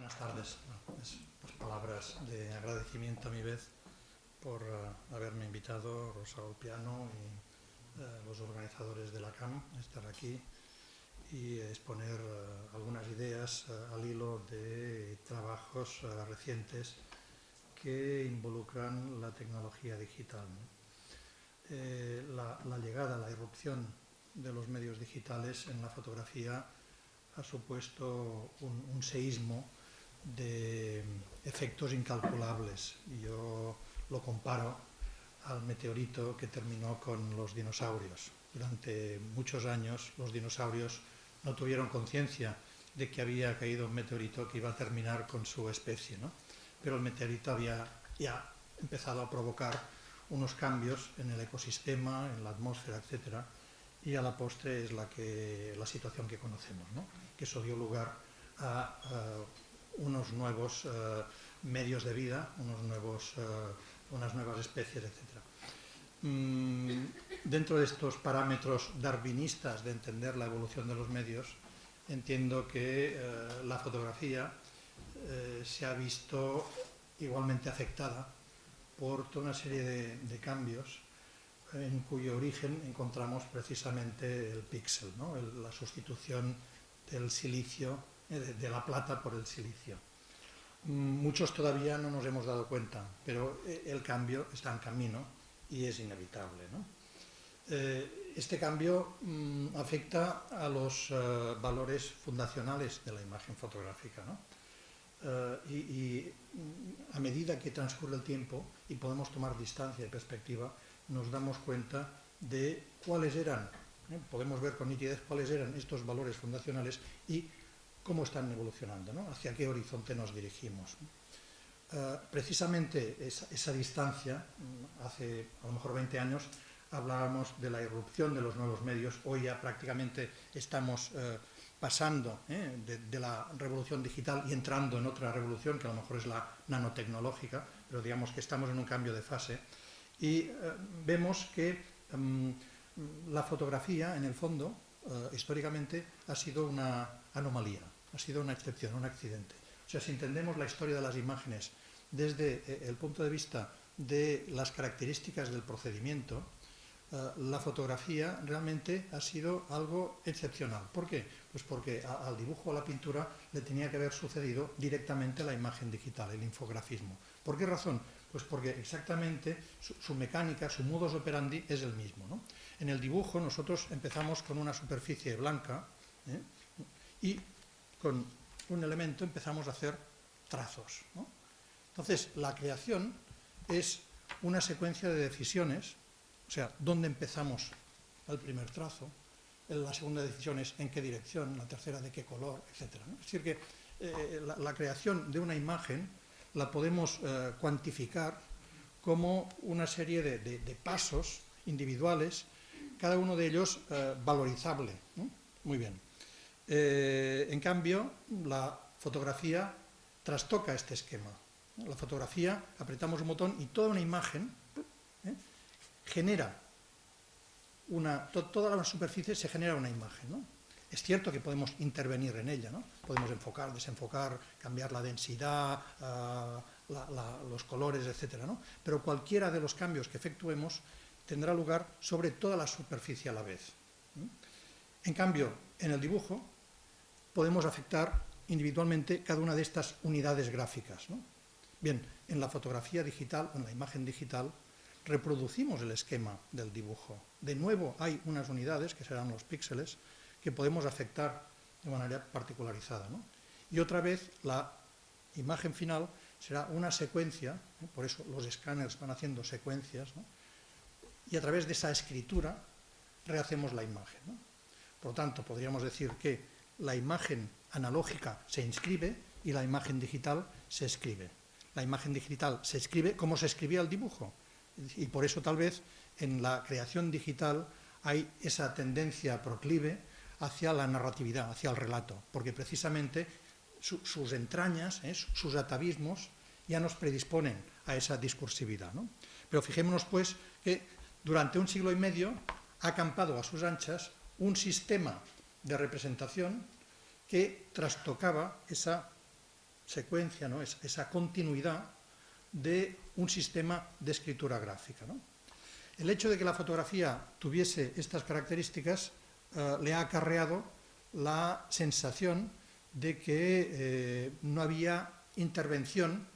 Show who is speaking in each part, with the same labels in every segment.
Speaker 1: Buenas tardes. Pues palabras de agradecimiento a mi vez por haberme invitado, Rosa Golpiano y los organizadores de la CAM a estar aquí y exponer algunas ideas al hilo de trabajos recientes que involucran la tecnología digital. La llegada, la irrupción de los medios digitales en la fotografía ha supuesto un seísmo de efectos incalculables. Yo lo comparo al meteorito que terminó con los dinosaurios. Durante muchos años los dinosaurios no tuvieron conciencia de que había caído un meteorito que iba a terminar con su especie, ¿no? Pero el meteorito había ya empezado a provocar unos cambios en el ecosistema, en la atmósfera, etcétera, y a la postre es la situación que conocemos, ¿no? Que eso dio lugar a unos nuevos medios de vida, unas nuevas especies, etc. Dentro de estos parámetros darwinistas de entender la evolución de los medios, entiendo que la fotografía se ha visto igualmente afectada por toda una serie de cambios en cuyo origen encontramos precisamente el píxel, ¿no? La sustitución del silicio, de la plata por el silicio. Muchos todavía no nos hemos dado cuenta, pero el cambio está en camino y es inevitable, ¿no? Este cambio afecta a los valores fundacionales de la imagen fotográfica, ¿no? Y a medida que transcurre el tiempo y podemos tomar distancia y perspectiva, nos damos cuenta de cuáles eran, podemos ver con nitidez cuáles eran estos valores fundacionales y cómo están evolucionando, ¿no? Hacia qué horizonte nos dirigimos. Precisamente esa distancia, hace a lo mejor 20 años hablábamos de la irrupción de los nuevos medios, hoy ya prácticamente estamos pasando de la revolución digital y entrando en otra revolución que a lo mejor es la nanotecnológica, pero digamos que estamos en un cambio de fase y vemos que la fotografía en el fondo históricamente ha sido una anomalía, ha sido una excepción, un accidente. O sea, si entendemos la historia de las imágenes desde el punto de vista de las características del procedimiento, la fotografía realmente ha sido algo excepcional. ¿Por qué? Pues porque al dibujo o a la pintura le tenía que haber sucedido directamente la imagen digital, el infografismo. ¿Por qué razón? Pues porque exactamente su mecánica, su modus operandi es el mismo, ¿no? En el dibujo nosotros empezamos con una superficie blanca y con un elemento empezamos a hacer trazos, ¿no? Entonces, la creación es una secuencia de decisiones, o sea, dónde empezamos el primer trazo, la segunda decisión es en qué dirección, la tercera de qué color, etc., ¿no? Es decir, que la creación de una imagen la podemos cuantificar como una serie de pasos individuales, cada uno de ellos valorizable, ¿no? Muy bien. En cambio, la fotografía trastoca este esquema. La fotografía, apretamos un botón y toda una imagen genera toda la superficie se genera una imagen, ¿no? Es cierto que podemos intervenir en ella, ¿no? Podemos enfocar, desenfocar, cambiar la densidad, los colores, etcétera, ¿no? Pero cualquiera de los cambios que efectuemos tendrá lugar sobre toda la superficie a la vez. En cambio, en el dibujo podemos afectar individualmente cada una de estas unidades gráficas, ¿no? Bien, en la fotografía digital, en la imagen digital, reproducimos el esquema del dibujo. De nuevo hay unas unidades, que serán los píxeles, que podemos afectar de manera particularizada, ¿no? Y otra vez la imagen final será una secuencia, por eso los escáneres van haciendo secuencias, ¿no? Y a través de esa escritura rehacemos la imagen, ¿no? Por lo tanto, podríamos decir que la imagen analógica se inscribe y la imagen digital se escribe. La imagen digital se escribe como se escribía el dibujo. Y por eso tal vez en la creación digital hay esa tendencia proclive hacia la narratividad, hacia el relato, porque precisamente sus entrañas, sus atavismos, ya nos predisponen a esa discursividad, ¿no? Pero fijémonos pues que durante un siglo y medio ha acampado a sus anchas un sistema de representación que trastocaba esa secuencia, ¿no? Esa continuidad de un sistema de escritura gráfica, ¿no? El hecho de que la fotografía tuviese estas características le ha acarreado la sensación de que no había intervención,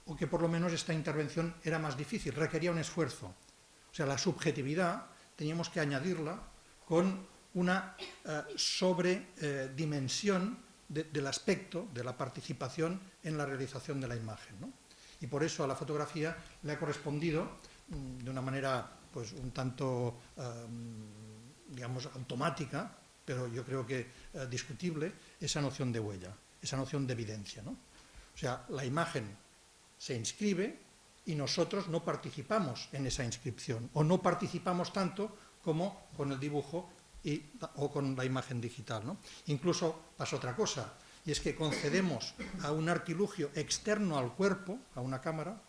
Speaker 1: o que por lo menos esta intervención era más difícil, requería un esfuerzo. O sea, la subjetividad teníamos que añadirla con una sobredimensión del aspecto, de la participación en la realización de la imagen, ¿no? Y por eso a la fotografía le ha correspondido, de una manera pues un tanto, digamos, automática, pero yo creo que discutible, esa noción de huella, esa noción de evidencia, ¿no? O sea, la imagen se inscribe y nosotros no participamos en esa inscripción, o no participamos tanto como con el dibujo o con la imagen digital, ¿no? Incluso pasa otra cosa, y es que concedemos a un artilugio externo al cuerpo, a una cámara,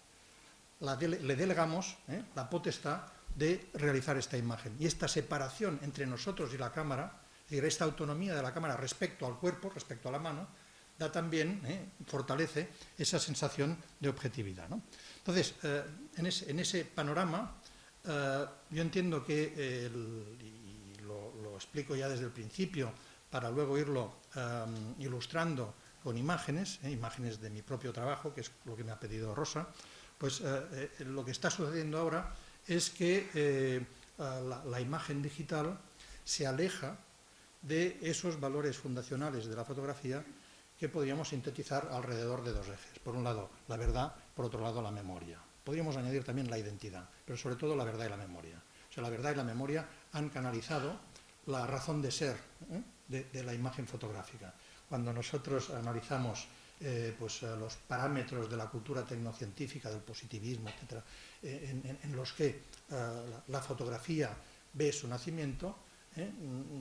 Speaker 1: le delegamos la potestad de realizar esta imagen. Y esta separación entre nosotros y la cámara, es decir, esta autonomía de la cámara respecto al cuerpo, respecto a la mano, da también, fortalece esa sensación de objetividad, ¿no? Entonces, en ese panorama, yo entiendo que, y lo explico ya desde el principio, para luego irlo ilustrando con imágenes, imágenes de mi propio trabajo, que es lo que me ha pedido Rosa, pues lo que está sucediendo ahora es que la imagen digital se aleja de esos valores fundacionales de la fotografía que podríamos sintetizar alrededor de dos ejes. Por un lado, la verdad, por otro lado, la memoria. Podríamos añadir también la identidad, pero sobre todo la verdad y la memoria. O sea, la verdad y la memoria han canalizado la razón de ser de la imagen fotográfica. Cuando nosotros analizamos pues, los parámetros de la cultura tecnocientífica, del positivismo, etc., en los que la fotografía ve su nacimiento,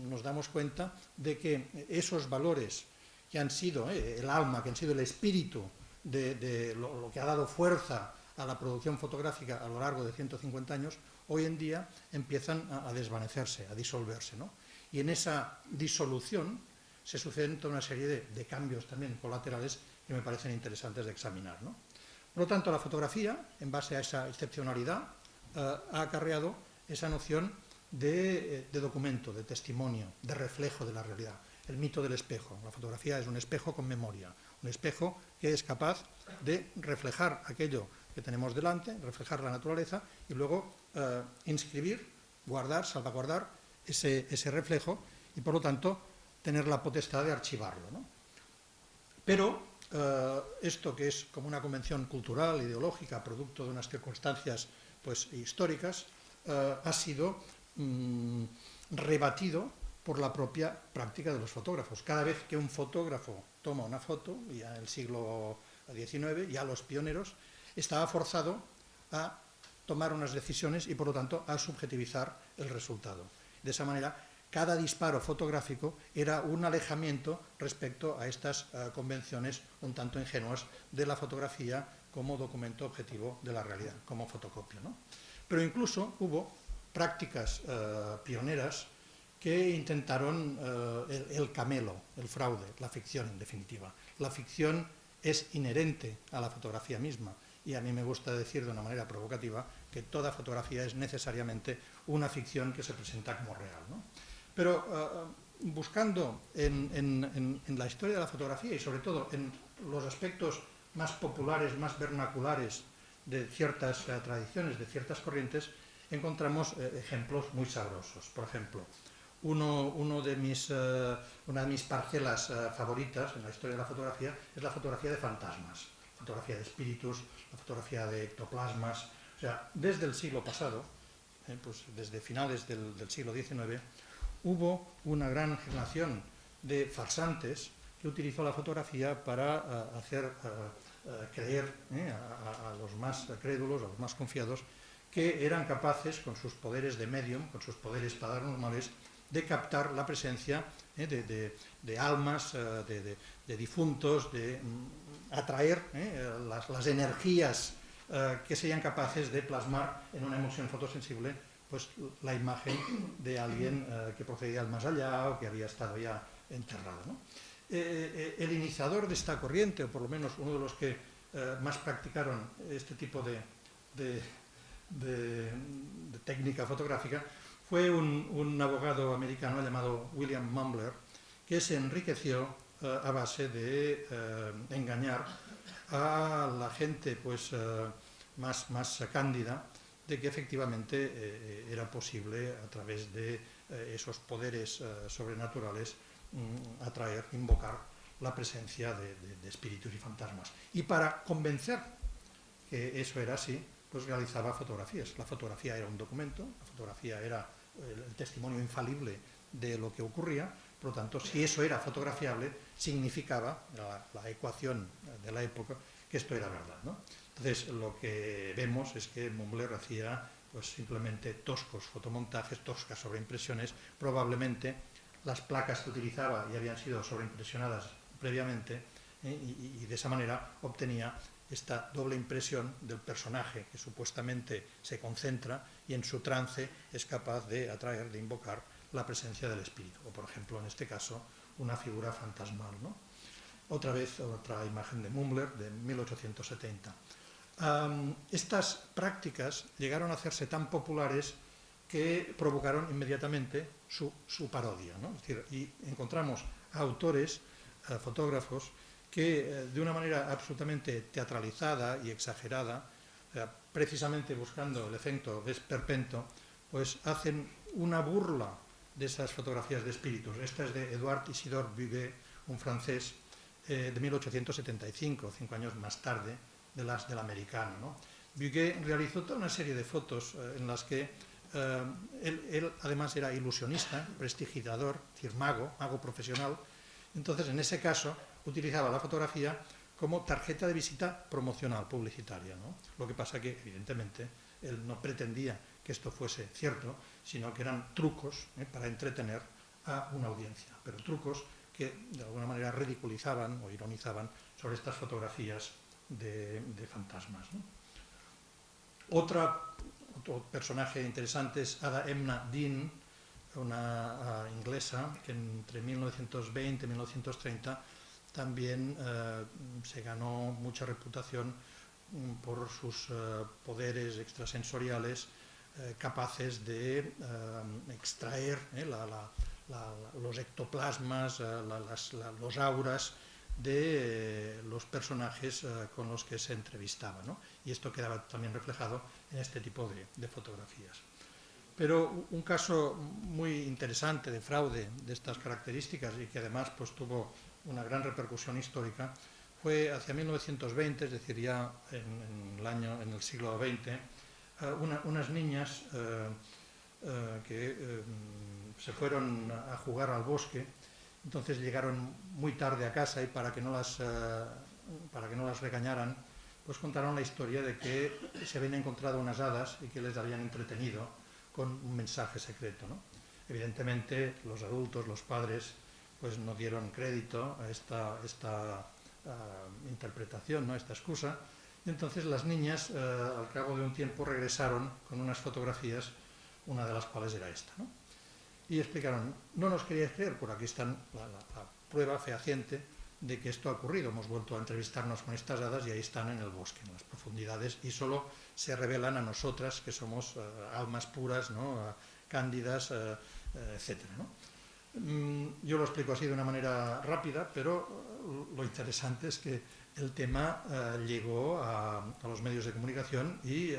Speaker 1: nos damos cuenta de que esos valores que han sido el alma, que han sido el espíritu de lo que ha dado fuerza a la producción fotográfica a lo largo de 150 años, hoy en día empiezan a desvanecerse, a disolverse, ¿no? Y en esa disolución se suceden toda una serie de cambios también colaterales que me parecen interesantes de examinar, ¿no? Por lo tanto, la fotografía, en base a esa excepcionalidad, ha acarreado esa noción de documento, de testimonio, de reflejo de la realidad. El mito del espejo. La fotografía es un espejo con memoria, un espejo que es capaz de reflejar aquello que tenemos delante, reflejar la naturaleza y luego inscribir, guardar, salvaguardar ese reflejo y, por lo tanto, tener la potestad de archivarlo, ¿no? Pero esto, que es como una convención cultural, ideológica, producto de unas circunstancias pues, históricas, ha sido rebatido por la propia práctica de los fotógrafos. Cada vez que un fotógrafo toma una foto, ya en el siglo XIX, ya los pioneros, estaba forzado a tomar unas decisiones y, por lo tanto, a subjetivizar el resultado. De esa manera, cada disparo fotográfico era un alejamiento respecto a estas convenciones un tanto ingenuas de la fotografía como documento objetivo de la realidad, como fotocopia, ¿no? Pero incluso hubo prácticas pioneras que intentaron el camelo, el fraude, la ficción en definitiva. La ficción es inherente a la fotografía misma y a mí me gusta decir de una manera provocativa que toda fotografía es necesariamente una ficción que se presenta como real, ¿no? Pero buscando en la historia de la fotografía y sobre todo en los aspectos más populares, más vernaculares de ciertas tradiciones, de ciertas corrientes, encontramos ejemplos muy sabrosos. Por ejemplo, una de mis parcelas favoritas en la historia de la fotografía es la fotografía de fantasmas, la fotografía de espíritus, la fotografía de ectoplasmas. O sea, desde el siglo pasado, pues desde finales del siglo XIX, hubo una gran generación de farsantes que utilizó la fotografía para hacer creer a los más crédulos, a los más confiados, que eran capaces, con sus poderes de medium, con sus poderes paranormales, de captar la presencia de almas, de difuntos, de atraer las energías que serían capaces de plasmar en una emulsión fotosensible pues, la imagen de alguien que procedía del más allá o que había estado ya enterrado, ¿no? el iniciador de esta corriente, o por lo menos uno de los que más practicaron este tipo de técnica fotográfica, fue un abogado americano llamado William Mumbler, que se enriqueció a base de engañar a la gente pues, más cándida, de que efectivamente era posible, a través de esos poderes sobrenaturales, atraer, invocar la presencia de espíritus y fantasmas. Y para convencer que eso era así, pues realizaba fotografías. La fotografía era un documento, la fotografía era el testimonio infalible de lo que ocurría. Por lo tanto, si eso era fotografiable, significaba, la ecuación de la época, que esto era verdad, ¿no? Entonces, lo que vemos es que Mumbler hacía pues, simplemente toscos fotomontajes, toscas sobreimpresiones. Probablemente las placas que utilizaba ya habían sido sobreimpresionadas previamente, y de esa manera obtenía esta doble impresión del personaje que supuestamente se concentra y en su trance es capaz de atraer, de invocar la presencia del espíritu, o por ejemplo en este caso una figura fantasmal, ¿no? Otra vez otra imagen de Mumbler de 1870. Estas prácticas llegaron a hacerse tan populares que provocaron inmediatamente su parodia, ¿no? Es decir, y encontramos a autores, fotógrafos, que de una manera absolutamente teatralizada y exagerada, precisamente buscando el efecto vesperpento, pues hacen una burla de esas fotografías de espíritus. Esta es de Edouard Isidore Buguet, un francés, de 1875, 5 años más tarde de las del americano, ¿no? Buguet realizó toda una serie de fotos en las que él además era ilusionista, prestidigitador, es decir, mago profesional. Entonces, en ese caso, utilizaba la fotografía como tarjeta de visita promocional, publicitaria, ¿no? Lo que pasa que, evidentemente, él no pretendía que esto fuese cierto, sino que eran trucos para entretener a una audiencia, pero trucos que de alguna manera ridiculizaban o ironizaban sobre estas fotografías de fantasmas, ¿no? Otro personaje interesante es Ada Emna Dean, una inglesa que entre 1920 y 1930 también se ganó mucha reputación por sus poderes extrasensoriales, capaces de extraer los ectoplasmas, los auras de los personajes con los que se entrevistaba, ¿no? Y esto quedaba también reflejado en este tipo de fotografías. Pero un caso muy interesante de fraude de estas características, y que además pues, tuvo una gran repercusión histórica, fue hacia 1920, es decir, ya en el siglo XX, unas niñas que se fueron a jugar al bosque. Entonces llegaron muy tarde a casa, y para que no las regañaran, pues contaron la historia de que se habían encontrado unas hadas y que les habían entretenido con un mensaje secreto, ¿no? Evidentemente los adultos, los padres, pues no dieron crédito a esta interpretación, ¿no? Esta excusa, y entonces las niñas al cabo de un tiempo regresaron con unas fotografías, una de las cuales era esta, ¿no? Y explicaron: no nos queríais creer, por aquí están la prueba fehaciente de que esto ha ocurrido. Hemos vuelto a entrevistarnos con estas hadas y ahí están en el bosque, en las profundidades, y solo se revelan a nosotras, que somos almas puras, ¿no? Cándidas, etcétera, ¿no? Yo lo explico así de una manera rápida, pero lo interesante es que el tema llegó a los medios de comunicación y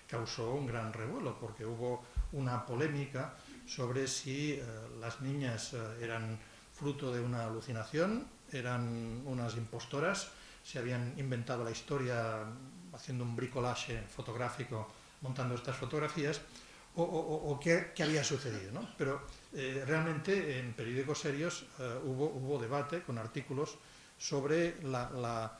Speaker 1: causó un gran revuelo, porque hubo una polémica sobre si las niñas eran fruto de una alucinación, eran unas impostoras, se habían inventado la historia haciendo un bricolaje fotográfico, montando estas fotografías, o qué había sucedido, ¿no? Pero realmente en periódicos serios hubo debate con artículos sobre la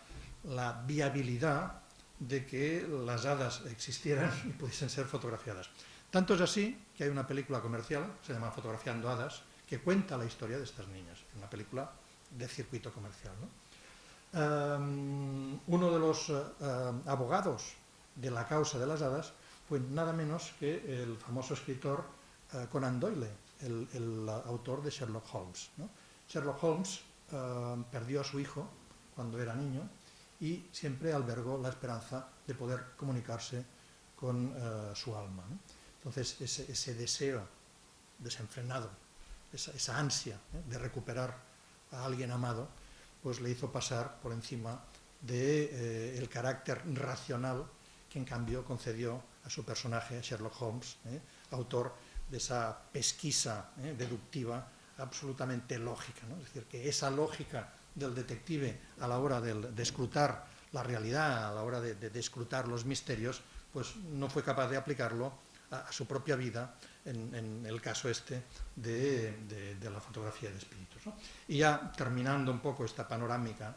Speaker 1: viabilidad de que las hadas existieran y pudiesen ser fotografiadas. Tanto es así que hay una película comercial, se llama Fotografiando hadas, que cuenta la historia de estas niñas, una película de circuito comercial, ¿no? Uno de los abogados de la causa de las hadas fue nada menos que el famoso escritor Conan Doyle, el autor de Sherlock Holmes, ¿no? Sherlock Holmes perdió a su hijo cuando era niño y siempre albergó la esperanza de poder comunicarse con su alma, ¿no? Entonces, ese deseo desenfrenado, esa ansia de recuperar a alguien amado, pues le hizo pasar por encima del carácter racional que en cambio concedió a su personaje, a Sherlock Holmes, autor de esa pesquisa deductiva absolutamente lógica, ¿no? Es decir, que esa lógica del detective a la hora de escrutar la realidad, a la hora de escrutar los misterios, pues no fue capaz de aplicarlo a su propia vida en el caso este de la fotografía de espíritus, ¿no? Y ya terminando un poco esta panorámica,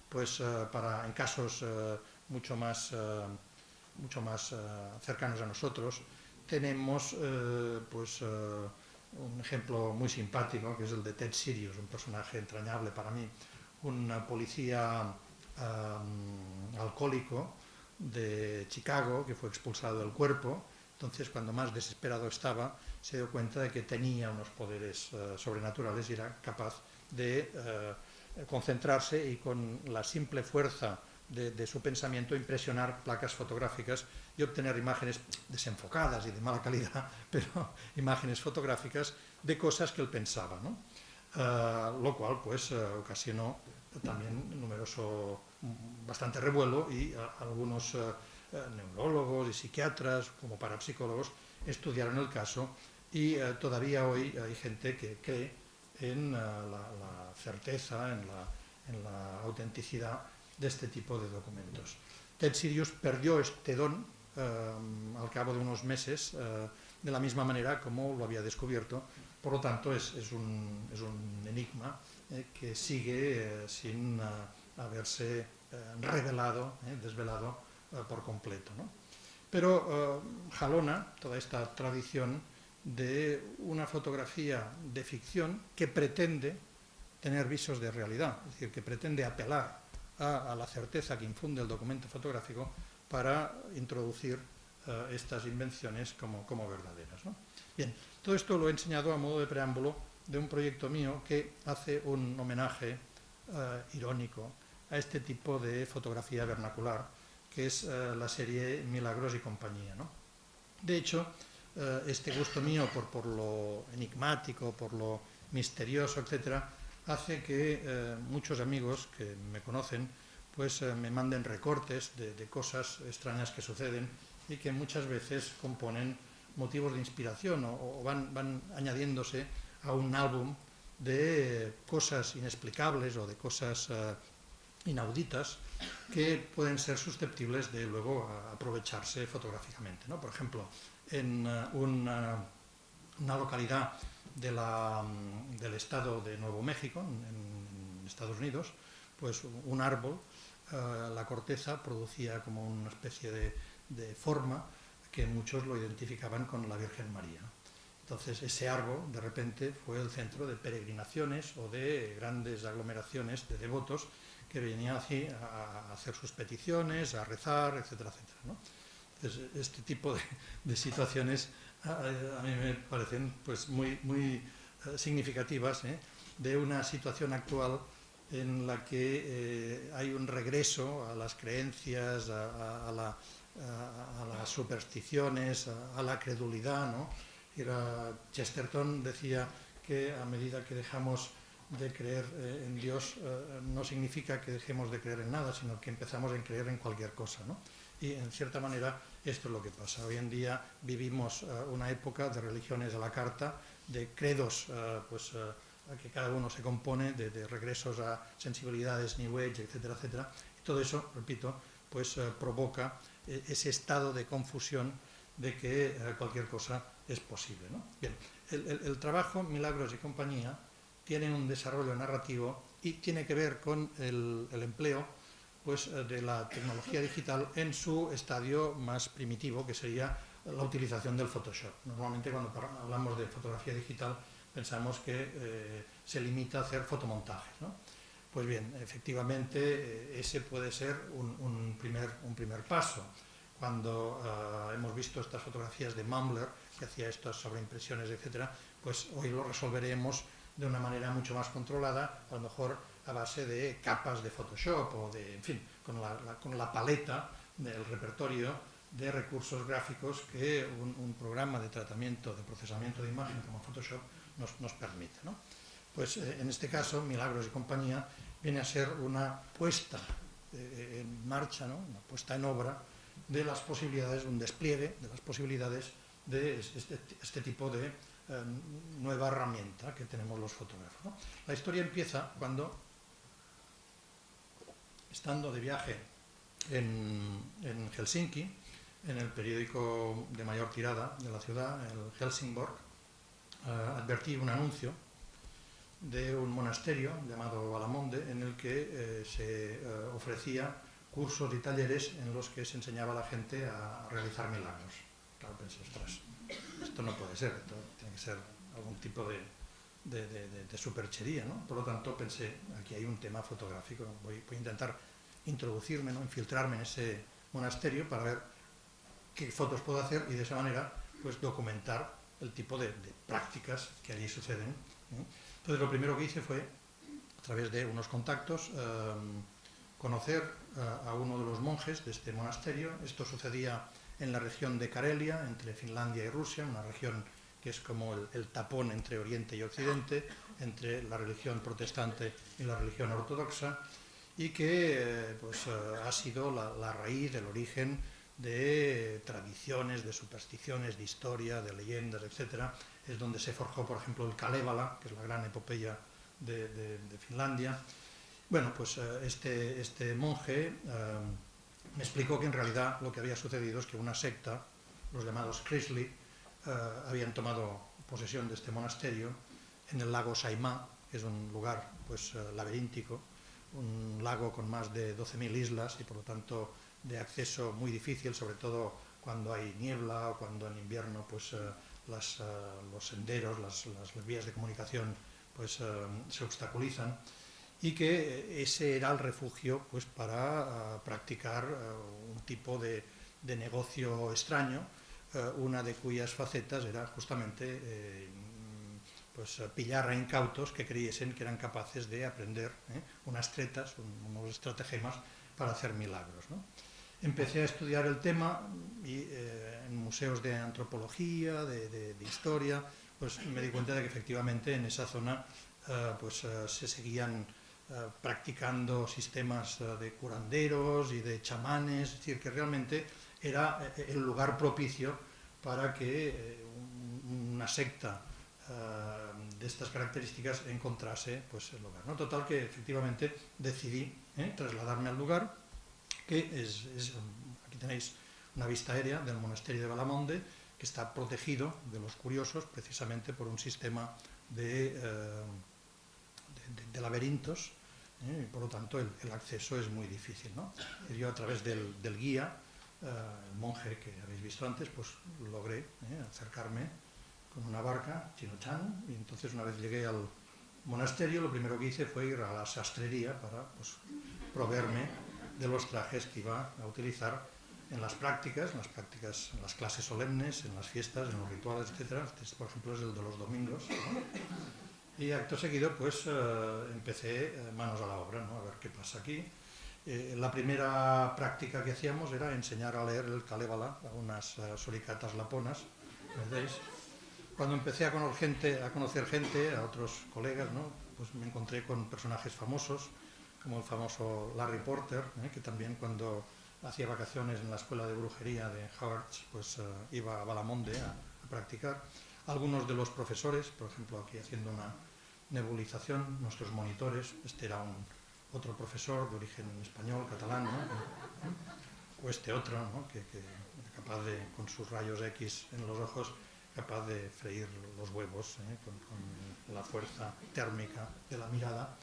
Speaker 1: pues en casos mucho más cercanos a nosotros, tenemos un ejemplo muy simpático, que es el de Ted Sirius, un personaje entrañable para mí, un policía alcohólico de Chicago que fue expulsado del cuerpo. Entonces, cuando más desesperado estaba, se dio cuenta de que tenía unos poderes sobrenaturales y era capaz de concentrarse y con la simple fuerza de su pensamiento impresionar placas fotográficas y obtener imágenes desenfocadas y de mala calidad, pero imágenes fotográficas de cosas que él pensaba, ¿no? Lo cual pues ocasionó también bastante revuelo y algunos neurólogos y psiquiatras como parapsicólogos estudiaron el caso y todavía hoy hay gente que cree en la certeza, en la autenticidad de este tipo de documentos. Ted Sirius perdió este don al cabo de unos meses, de la misma manera como lo había descubierto. Por lo tanto, es un enigma que sigue sin haberse revelado, desvelado por completo, ¿no? Pero jalona toda esta tradición de una fotografía de ficción que pretende tener visos de realidad, es decir, que pretende apelar a la certeza que infunde el documento fotográfico para introducir estas invenciones como verdaderas, ¿no? Bien, todo esto lo he enseñado a modo de preámbulo de un proyecto mío que hace un homenaje irónico a este tipo de fotografía vernacular, que es la serie Milagros y compañía, ¿no? De hecho, este gusto mío por lo enigmático, por lo misterioso, etcétera, hace que muchos amigos que me conocen pues me manden recortes de cosas extrañas que suceden y que muchas veces componen motivos de inspiración o van añadiéndose a un álbum de cosas inexplicables o de cosas inauditas que pueden ser susceptibles de luego aprovecharse fotográficamente, ¿no? Por ejemplo, en una localidad del estado de Nuevo México, en Estados Unidos, pues un árbol, la corteza producía como una especie de forma que muchos lo identificaban con la Virgen María. Entonces ese árbol de repente fue el centro de peregrinaciones o de grandes aglomeraciones de devotos que venían así a hacer sus peticiones, a rezar, etcétera, etcétera, ¿no? Entonces, este tipo de situaciones a mí me parecen pues muy significativas de una situación actual en la que hay un regreso a las creencias, a las supersticiones, a la credulidad, ¿no? Chesterton decía que a medida que dejamos de creer en Dios no significa que dejemos de creer en nada, sino que empezamos a creer en cualquier cosa, ¿no? Y en cierta manera esto es lo que pasa. Hoy en día vivimos una época de religiones a la carta, de credos que cada uno se compone, de regresos a sensibilidades New Age, etcétera, etcétera. Y todo eso, repito, pues provoca ese estado de confusión de que cualquier cosa es posible, ¿no? Bien, el trabajo Milagros y compañía tiene un desarrollo narrativo y tiene que ver con el empleo pues, de la tecnología digital en su estadio más primitivo, que sería la utilización del Photoshop. Normalmente cuando hablamos de fotografía digital pensamos que se limita a hacer fotomontajes, ¿no? Pues bien, efectivamente ese puede ser un primer paso. Cuando hemos visto estas fotografías de Mumbler, que hacía estas sobreimpresiones, etcétera, pues hoy lo resolveremos de una manera mucho más controlada, a lo mejor a base de capas de Photoshop o de, en fin, con la paleta del repertorio de recursos gráficos que un programa de tratamiento, de procesamiento de imagen como Photoshop nos permite, ¿no? Pues en este caso, Milagros y compañía viene a ser una puesta en marcha, ¿no? Una puesta en obra de las posibilidades, un despliegue de las posibilidades de este tipo de nueva herramienta que tenemos los fotógrafos, ¿no? La historia empieza cuando, estando de viaje en Helsinki, en el periódico de mayor tirada de la ciudad, el Helsingborg, advertí un anuncio de un monasterio llamado Valamonde en el que se ofrecía cursos y talleres en los que se enseñaba a la gente a realizar milagros. Claro, pensé, ostras, esto no puede ser, esto tiene que ser algún tipo de superchería, ¿no? Por lo tanto pensé, aquí hay un tema fotográfico, voy a intentar introducirme, ¿no? Infiltrarme en ese monasterio para ver qué fotos puedo hacer y de esa manera pues documentar el tipo de prácticas que allí suceden, ¿eh? Entonces lo primero que hice fue, a través de unos contactos, conocer a uno de los monjes de este monasterio. Esto sucedía en la región de Karelia, entre Finlandia y Rusia, una región que es como el tapón entre Oriente y Occidente, entre la religión protestante y la religión ortodoxa, y que ha sido la raíz, el origen de tradiciones, de supersticiones, de historia, de leyendas, etc. Es donde se forjó, por ejemplo, el Kalevala, que es la gran epopeya de Finlandia. Bueno, pues este monje me explicó que en realidad lo que había sucedido es que una secta, los llamados Krisli, habían tomado posesión de este monasterio en el lago Saimaa, que es un lugar laberíntico, un lago con más de 12.000 islas y por lo tanto de acceso muy difícil, sobre todo cuando hay niebla o cuando en invierno los senderos, las vías de comunicación se obstaculizan, y que ese era el refugio para practicar un tipo de negocio extraño, una de cuyas facetas era justamente pillar a incautos que creyesen que eran capaces de aprender unas tretas, unos estratagemas para hacer milagros, ¿no? Empecé a estudiar el tema y en museos de antropología, de historia, pues me di cuenta de que efectivamente en esa zona se seguían practicando sistemas de curanderos y de chamanes, es decir, que realmente era el lugar propicio para que una secta de estas características encontrase el lugar, ¿no? Total que efectivamente decidí trasladarme al lugar, que aquí tenéis una vista aérea del monasterio de Valamonde, que está protegido de los curiosos precisamente por un sistema de laberintos, y por lo tanto el acceso es muy difícil, ¿no? Yo a través del guía, el monje que habéis visto antes, pues logré acercarme con una barca, Chino-chan, y entonces una vez llegué al monasterio, lo primero que hice fue ir a la sastrería para proveerme de los trajes que iba a utilizar en las prácticas, en las clases solemnes, en las fiestas, en los rituales, etc. Este, por ejemplo, es el de los domingos, ¿no? Y acto seguido, empecé manos a la obra, ¿no? A ver qué pasa aquí. La primera práctica que hacíamos era enseñar a leer el Kalevala a unas suricatas laponas, ¿veis? Cuando empecé a conocer gente, a otros colegas, ¿no? Pues me encontré con personajes famosos, como el famoso Larry Porter, que también cuando hacía vacaciones en la escuela de brujería de Harvard, iba a Valamonde a practicar. Algunos de los profesores, por ejemplo, aquí haciendo una nebulización, nuestros monitores, este era otro profesor de origen español, catalán, ¿no? O este otro, ¿no? que era capaz de, con sus rayos X en los ojos, capaz de freír los huevos con la fuerza térmica de la mirada.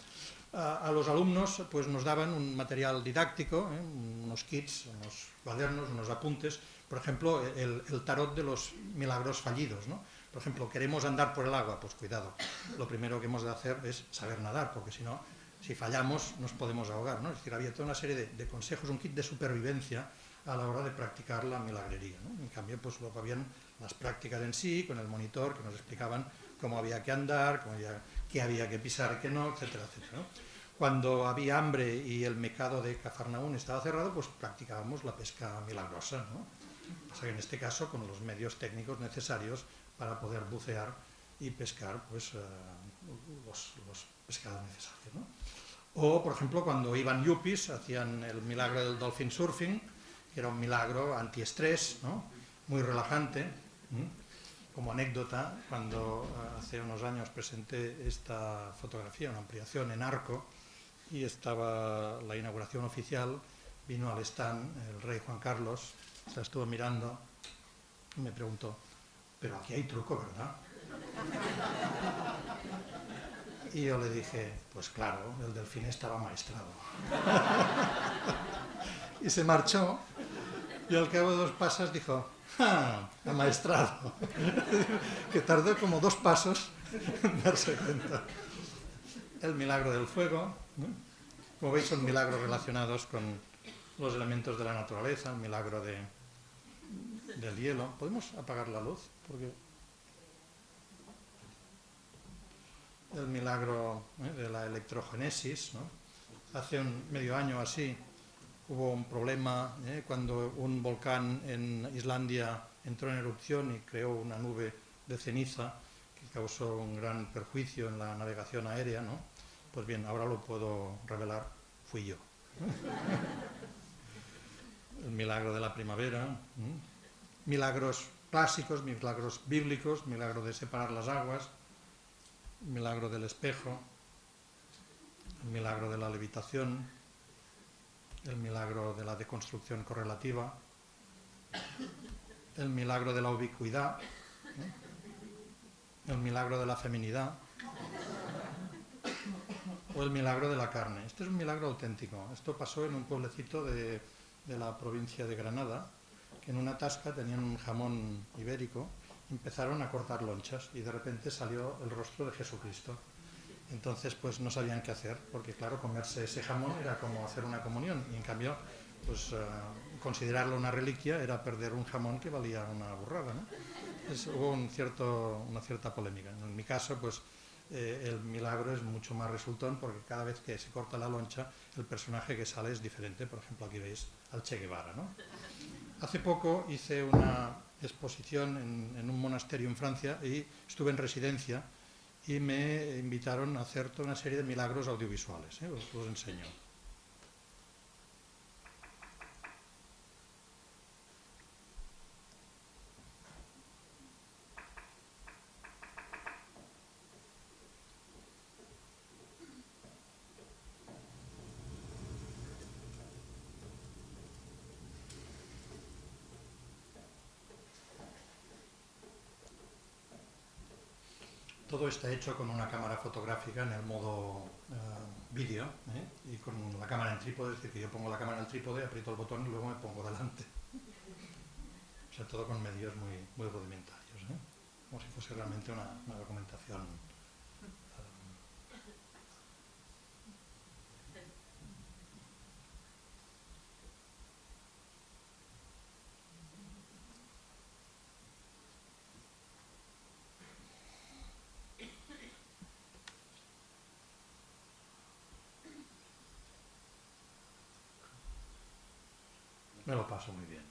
Speaker 1: A los alumnos nos daban un material didáctico, unos kits, unos cuadernos, unos apuntes, por ejemplo, el tarot de los milagros fallidos, ¿no? Por ejemplo, queremos andar por el agua, pues cuidado, lo primero que hemos de hacer es saber nadar, porque si no, si fallamos nos podemos ahogar, ¿no? Es decir, había toda una serie de consejos, un kit de supervivencia a la hora de practicar la milagrería, ¿no? En cambio, luego habían las prácticas en sí, con el monitor, que nos explicaban cómo había que andar, cómo había qué había que pisar, qué no, etcétera, etcétera, ¿no? Cuando había hambre y el mercado de Cafarnaún estaba cerrado, pues practicábamos la pesca milagrosa, ¿no? O sea, en este caso con los medios técnicos necesarios para poder bucear y pescar pues, los pescados necesarios, ¿no? O, por ejemplo, cuando iban yuppies, hacían el milagro del dolphin surfing, que era un milagro antiestrés, ¿no? Muy relajante. Como anécdota, cuando hace unos años presenté esta fotografía, una ampliación en arco, y estaba la inauguración oficial, vino al stand el rey Juan Carlos, se la estuvo mirando y me preguntó, pero aquí hay truco, ¿verdad? Y yo le dije, pues claro, el delfín estaba maestrado. Y se marchó, y al cabo de 2 pasos dijo, ¡ah! Amaestrado. Que tardó como 2 pasos en darse cuenta. El milagro del fuego, ¿no? Como veis, son milagros relacionados con los elementos de la naturaleza, el milagro del hielo. ¿Podemos apagar la luz? Porque el milagro de la electrogénesis, ¿no? Hace un medio año así hubo un problema cuando un volcán en Islandia entró en erupción y creó una nube de ceniza que causó un gran perjuicio en la navegación aérea, ¿no? Pues bien, ahora lo puedo revelar, fui yo. El milagro de la primavera, milagros clásicos, milagros bíblicos, milagro de separar las aguas, el milagro del espejo, el milagro de la levitación, el milagro de la deconstrucción correlativa, el milagro de la ubicuidad, el milagro de la feminidad o el milagro de la carne. Este es un milagro auténtico. Esto pasó en un pueblecito de la provincia de Granada, que en una tasca tenían un jamón ibérico, empezaron a cortar lonchas y de repente salió el rostro de Jesucristo. Entonces pues no sabían qué hacer, porque claro, comerse ese jamón era como hacer una comunión, y en cambio pues considerarlo una reliquia era perder un jamón que valía una burrada, ¿no? Hubo una cierta polémica. En mi caso pues el milagro es mucho más resultón, porque cada vez que se corta la loncha el personaje que sale es diferente. Por ejemplo, aquí veis al Che Guevara, ¿no? Hace poco hice una exposición en un monasterio en Francia y estuve en residencia y me invitaron a hacer toda una serie de milagros audiovisuales. Os enseño. Todo está hecho con una cámara fotográfica en el modo vídeo, y con la cámara en trípode, es decir, que yo pongo la cámara en el trípode, aprieto el botón y luego me pongo delante. O sea, todo con medios muy, muy rudimentarios, como si fuese realmente una documentación. Me lo paso muy bien.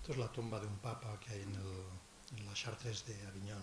Speaker 1: Esto es la tumba de un papa que hay en la Chartres de Aviñón.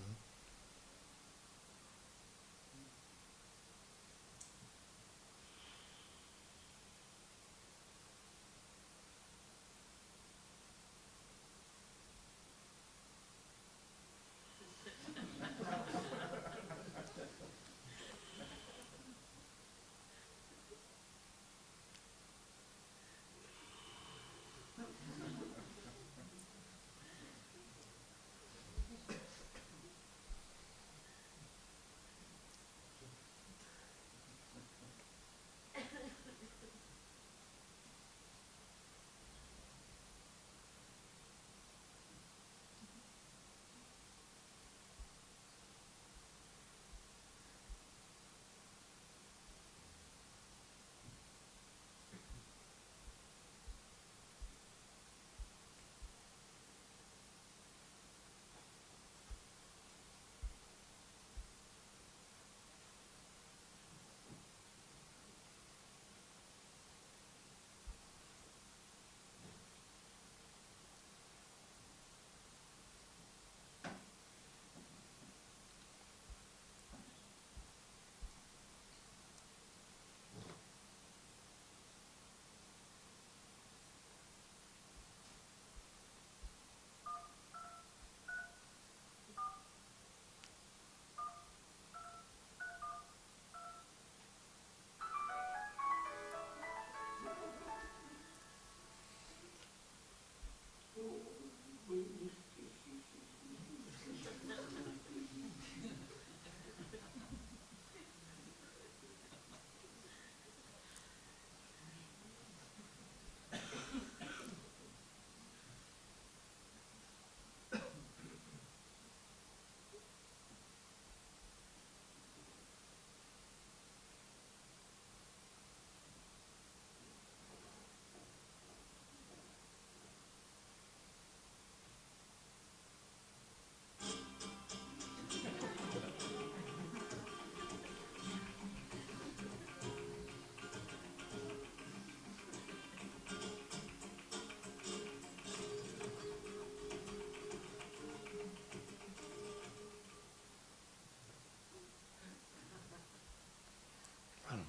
Speaker 1: Bueno,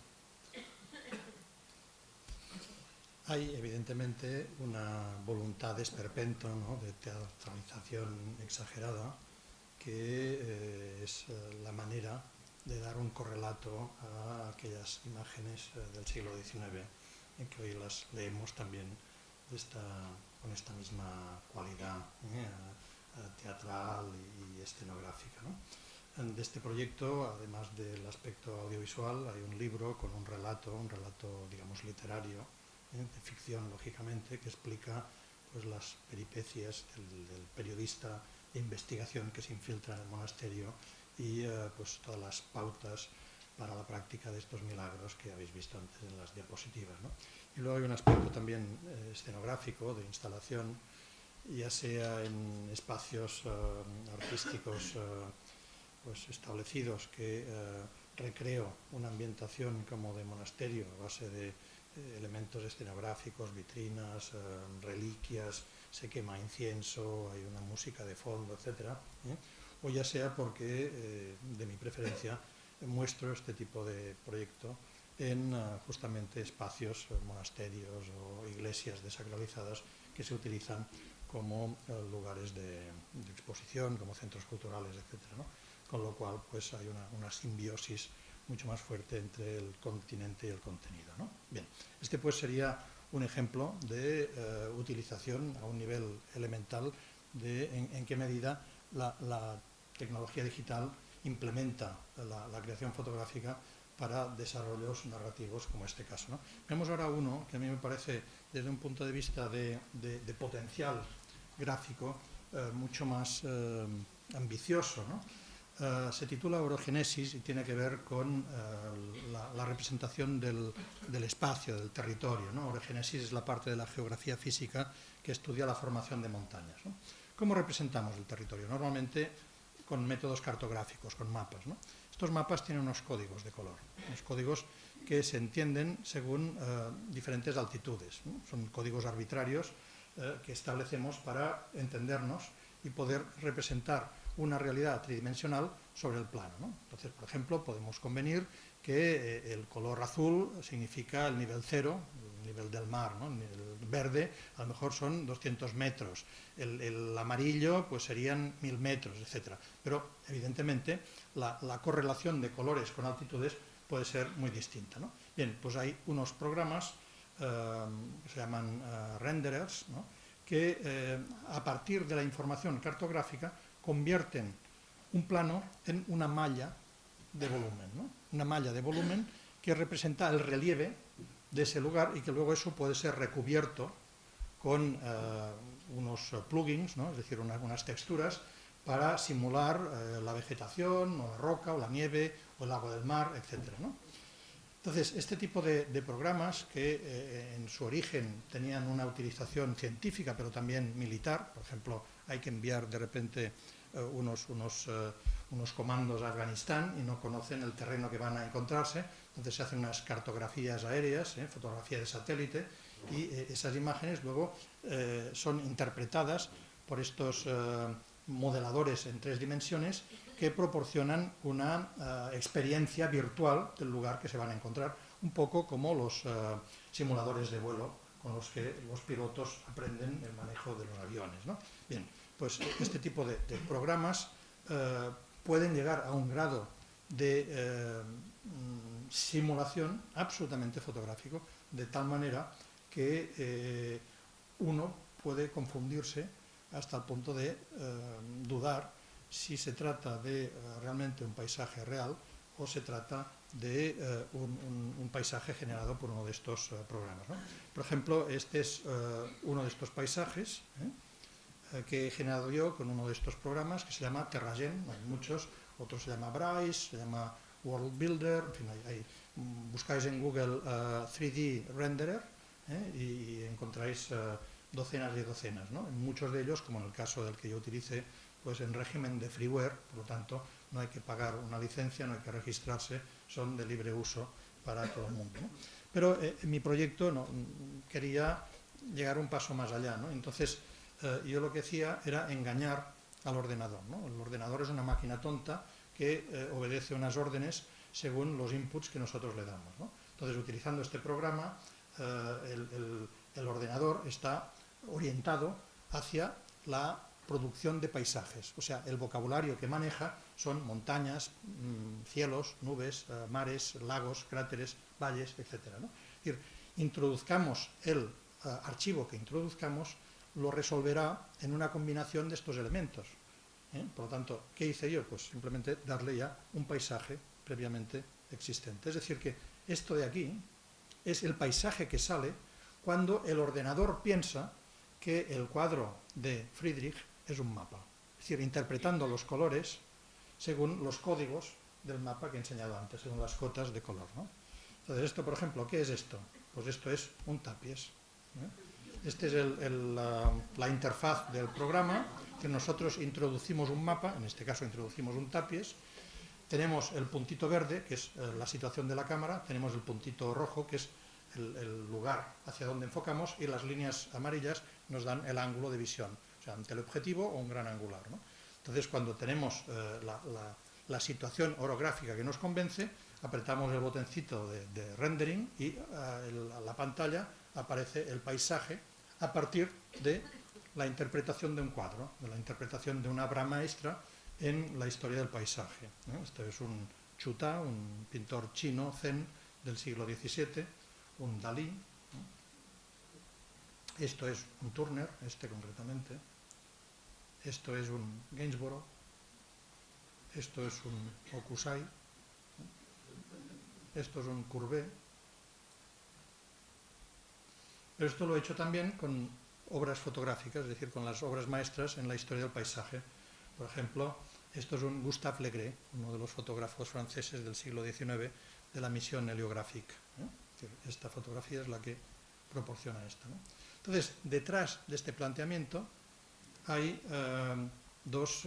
Speaker 1: hay evidentemente una voluntad de esperpento, ¿no?, de teatralización exagerada, que es la manera de dar un correlato a aquellas imágenes del siglo XIX, en que hoy las leemos también con esta misma cualidad teatral y escenográfica, ¿no? De este proyecto, además del aspecto audiovisual, hay un libro con un relato digamos literario, de ficción lógicamente, que explica pues las peripecias del periodista de investigación que se infiltra en el monasterio y pues todas las pautas para la práctica de estos milagros que habéis visto antes en las diapositivas, ¿no? Y luego hay un aspecto también escenográfico, de instalación, ya sea en espacios artísticos pues establecidos que recreo una ambientación como de monasterio a base de elementos escenográficos, vitrinas, reliquias, se quema incienso, hay una música de fondo, etc. O ya sea porque, de mi preferencia, muestro este tipo de proyecto en justamente espacios, monasterios o iglesias desacralizadas que se utilizan como lugares de exposición, como centros culturales, etc., ¿no? Con lo cual pues hay una simbiosis mucho más fuerte entre el continente y el contenido, ¿no? Bien, este pues sería un ejemplo de utilización a un nivel elemental de en qué medida la tecnología digital implementa la creación fotográfica para desarrollos narrativos como este caso, ¿no? Vemos ahora uno que a mí me parece, desde un punto de vista de potencial gráfico, mucho más ambicioso, ¿no? Se titula Orogenesis y tiene que ver con la representación del espacio, del territorio, ¿no? Orogenesis es la parte de la geografía física que estudia la formación de montañas, ¿no? ¿Cómo representamos el territorio? Normalmente con métodos cartográficos, con mapas, ¿no? Estos mapas tienen unos códigos de color, unos códigos que se entienden según diferentes altitudes, ¿no? Son códigos arbitrarios que establecemos para entendernos y poder representar una realidad tridimensional sobre el plano, ¿no? Entonces, por ejemplo, podemos convenir que el color azul significa el nivel cero, el nivel del mar, ¿no? El verde a lo mejor son 200 metros, el amarillo pues serían 1000 metros, etc. Pero evidentemente la correlación de colores con altitudes puede ser muy distinta, ¿no? Bien, pues hay unos programas que se llaman renderers, ¿no? Que a partir de la información cartográfica convierten un plano en una malla de volumen, ¿no? Una malla de volumen que representa el relieve de ese lugar y que luego eso puede ser recubierto con unos plugins, ¿no? Es decir, unas texturas para simular la vegetación, o la roca, o la nieve, o el agua del mar, etc., ¿no? Entonces, este tipo de programas que en su origen tenían una utilización científica, pero también militar, por ejemplo, hay que enviar de repente unos comandos a Afganistán y no conocen el terreno que van a encontrarse, entonces se hacen unas cartografías aéreas, fotografía de satélite, y esas imágenes luego son interpretadas por estos modeladores en 3 dimensiones que proporcionan una experiencia virtual del lugar que se van a encontrar, un poco como los simuladores de vuelo con los que los pilotos aprenden el manejo de los aviones, ¿no? Bien, pues este tipo de programas pueden llegar a un grado de simulación absolutamente fotográfico, de tal manera que uno puede confundirse hasta el punto de dudar si se trata de realmente un paisaje real o se trata de un paisaje generado por uno de estos programas, ¿no? Por ejemplo, este es uno de estos paisajes que he generado yo con uno de estos programas que se llama Terragen, hay muchos, otros se llama Bryce, se llama World Builder, en fin, buscáis en Google 3D Renderer y encontráis docenas y docenas, ¿no? En muchos de ellos, como en el caso del que yo utilicé, pues en régimen de freeware, por lo tanto no hay que pagar una licencia, no hay que registrarse, son de libre uso para todo el mundo, ¿no? Pero en mi proyecto quería llegar un paso más allá, ¿no? Entonces yo lo que hacía era engañar al ordenador, ¿no? El ordenador es una máquina tonta que obedece unas órdenes según los inputs que nosotros le damos, ¿no? Entonces, utilizando este programa, el ordenador está orientado hacia la producción de paisajes, o sea, el vocabulario que maneja son montañas, cielos, nubes, mares, lagos, cráteres, valles, etc., ¿no? Es decir, introduzcamos el archivo que introduzcamos, lo resolverá en una combinación de estos elementos. Por lo tanto, ¿qué hice yo? Pues simplemente darle ya un paisaje previamente existente. Es decir, que esto de aquí es el paisaje que sale cuando el ordenador piensa que el cuadro de Friedrich es un mapa. Es decir, interpretando los colores según los códigos del mapa que he enseñado antes, según las cotas de color, ¿no? Entonces, esto, por ejemplo, ¿qué es esto? Pues esto es un tapies. Esta es la interfaz del programa, que nosotros introducimos un mapa, en este caso introducimos un tapies, tenemos el puntito verde, que es la situación de la cámara, tenemos el puntito rojo, que es el lugar hacia donde enfocamos, y las líneas amarillas nos dan el ángulo de visión, o sea, un teleobjetivo o un gran angular, ¿no? Entonces, cuando tenemos la situación orográfica que nos convence, apretamos el botoncito de rendering y la pantalla aparece el paisaje a partir de la interpretación de un cuadro, de la interpretación de una obra maestra en la historia del paisaje, ¿no? Este es un Chuta, un pintor chino zen del siglo XVII, un Dalí, ¿no? Esto es un Turner, este concretamente, esto es un Gainsborough, esto es un Hokusai, ¿no? Esto es un Courbet. Pero esto lo he hecho también con obras fotográficas, es decir, con las obras maestras en la historia del paisaje. Por ejemplo, esto es un Gustave Legré, uno de los fotógrafos franceses del siglo XIX de la misión heliográfica, ¿eh? Esta fotografía es la que proporciona esto, ¿no? Entonces, detrás de este planteamiento hay dos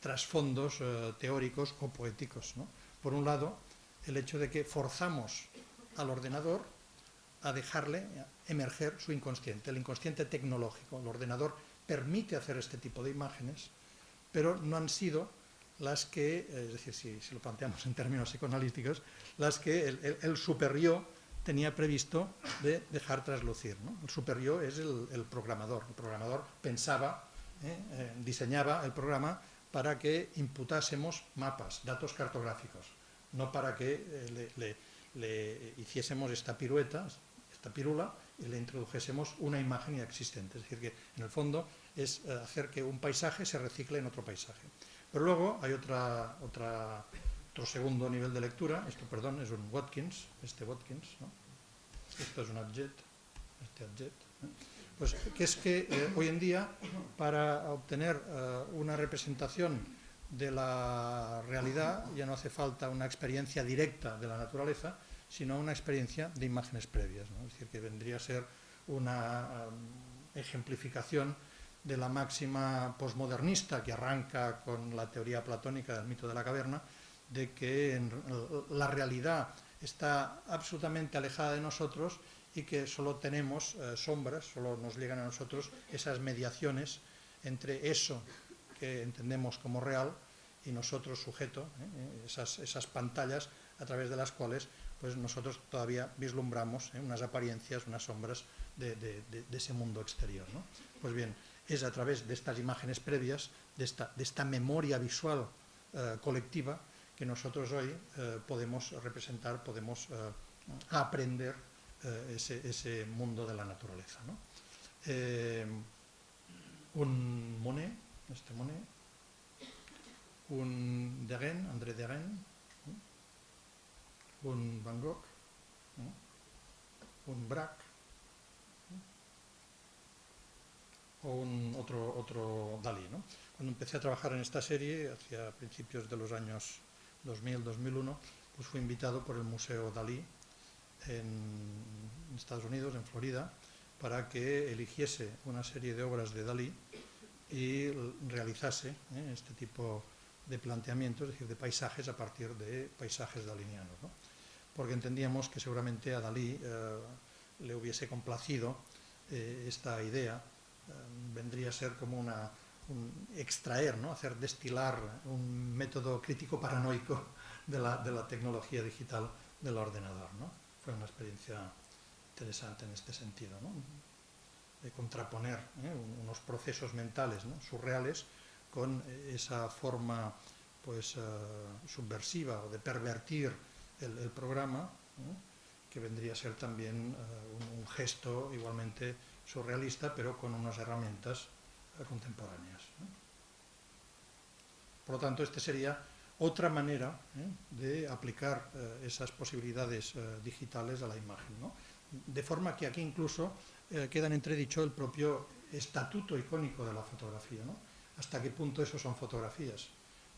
Speaker 1: trasfondos teóricos o poéticos, ¿no? Por un lado, el hecho de que forzamos al ordenador a dejarle emerger su inconsciente, el inconsciente tecnológico. El ordenador permite hacer este tipo de imágenes, pero no han sido las que, es decir, si lo planteamos en términos psicoanalíticos, las que el super-yo tenía previsto de dejar traslucir, ¿no? El super-yo es el programador. El programador pensaba, diseñaba el programa para que imputásemos mapas, datos cartográficos, no para que le hiciésemos esta pirueta, esta pirula, y le introdujésemos una imagen ya existente. Es decir, que en el fondo es hacer que un paisaje se recicle en otro paisaje. Pero luego hay otro segundo nivel de lectura. Esto, perdón, es un Watkins, ¿no? Esto es un Adjet, este Adjet, ¿no? Pues que es que hoy en día, para obtener una representación de la realidad, ya no hace falta una experiencia directa de la naturaleza, sino una experiencia de imágenes previas, ¿no? Es decir, que vendría a ser una ejemplificación de la máxima posmodernista que arranca con la teoría platónica del mito de la caverna, de que la realidad está absolutamente alejada de nosotros y que solo tenemos sombras, solo nos llegan a nosotros esas mediaciones entre eso que entendemos como real y nosotros sujeto, esas pantallas a través de las cuales pues nosotros todavía vislumbramos unas apariencias, unas sombras de ese mundo exterior, ¿no? Pues bien, es a través de estas imágenes previas, de esta memoria visual colectiva, que nosotros hoy podemos representar, podemos aprender ese mundo de la naturaleza, ¿no? Un Monet, un Derain, André Derain, un Van Gogh, un Braque, o otro Dalí, ¿no? Cuando empecé a trabajar en esta serie, hacia principios de los años 2000-2001, pues fui invitado por el Museo Dalí en Estados Unidos, en Florida, para que eligiese una serie de obras de Dalí y realizase este tipo de planteamientos, es decir, de paisajes a partir de paisajes dalinianos, ¿no? Porque entendíamos que seguramente a Dalí le hubiese complacido esta idea, vendría a ser como extraer, ¿no? Hacer destilar un método crítico paranoico de la tecnología digital del ordenador, ¿no? Fue una experiencia interesante en este sentido, ¿no? De contraponer unos procesos mentales, ¿no? Surreales con esa forma pues subversiva o de pervertir el programa, que vendría a ser también un gesto igualmente surrealista, pero con unas herramientas contemporáneas, ¿no? Por lo tanto, esta sería otra manera de aplicar esas posibilidades digitales a la imagen, ¿no? De forma que aquí incluso queda en entredicho el propio estatuto icónico de la fotografía, ¿no? Hasta qué punto eso son fotografías.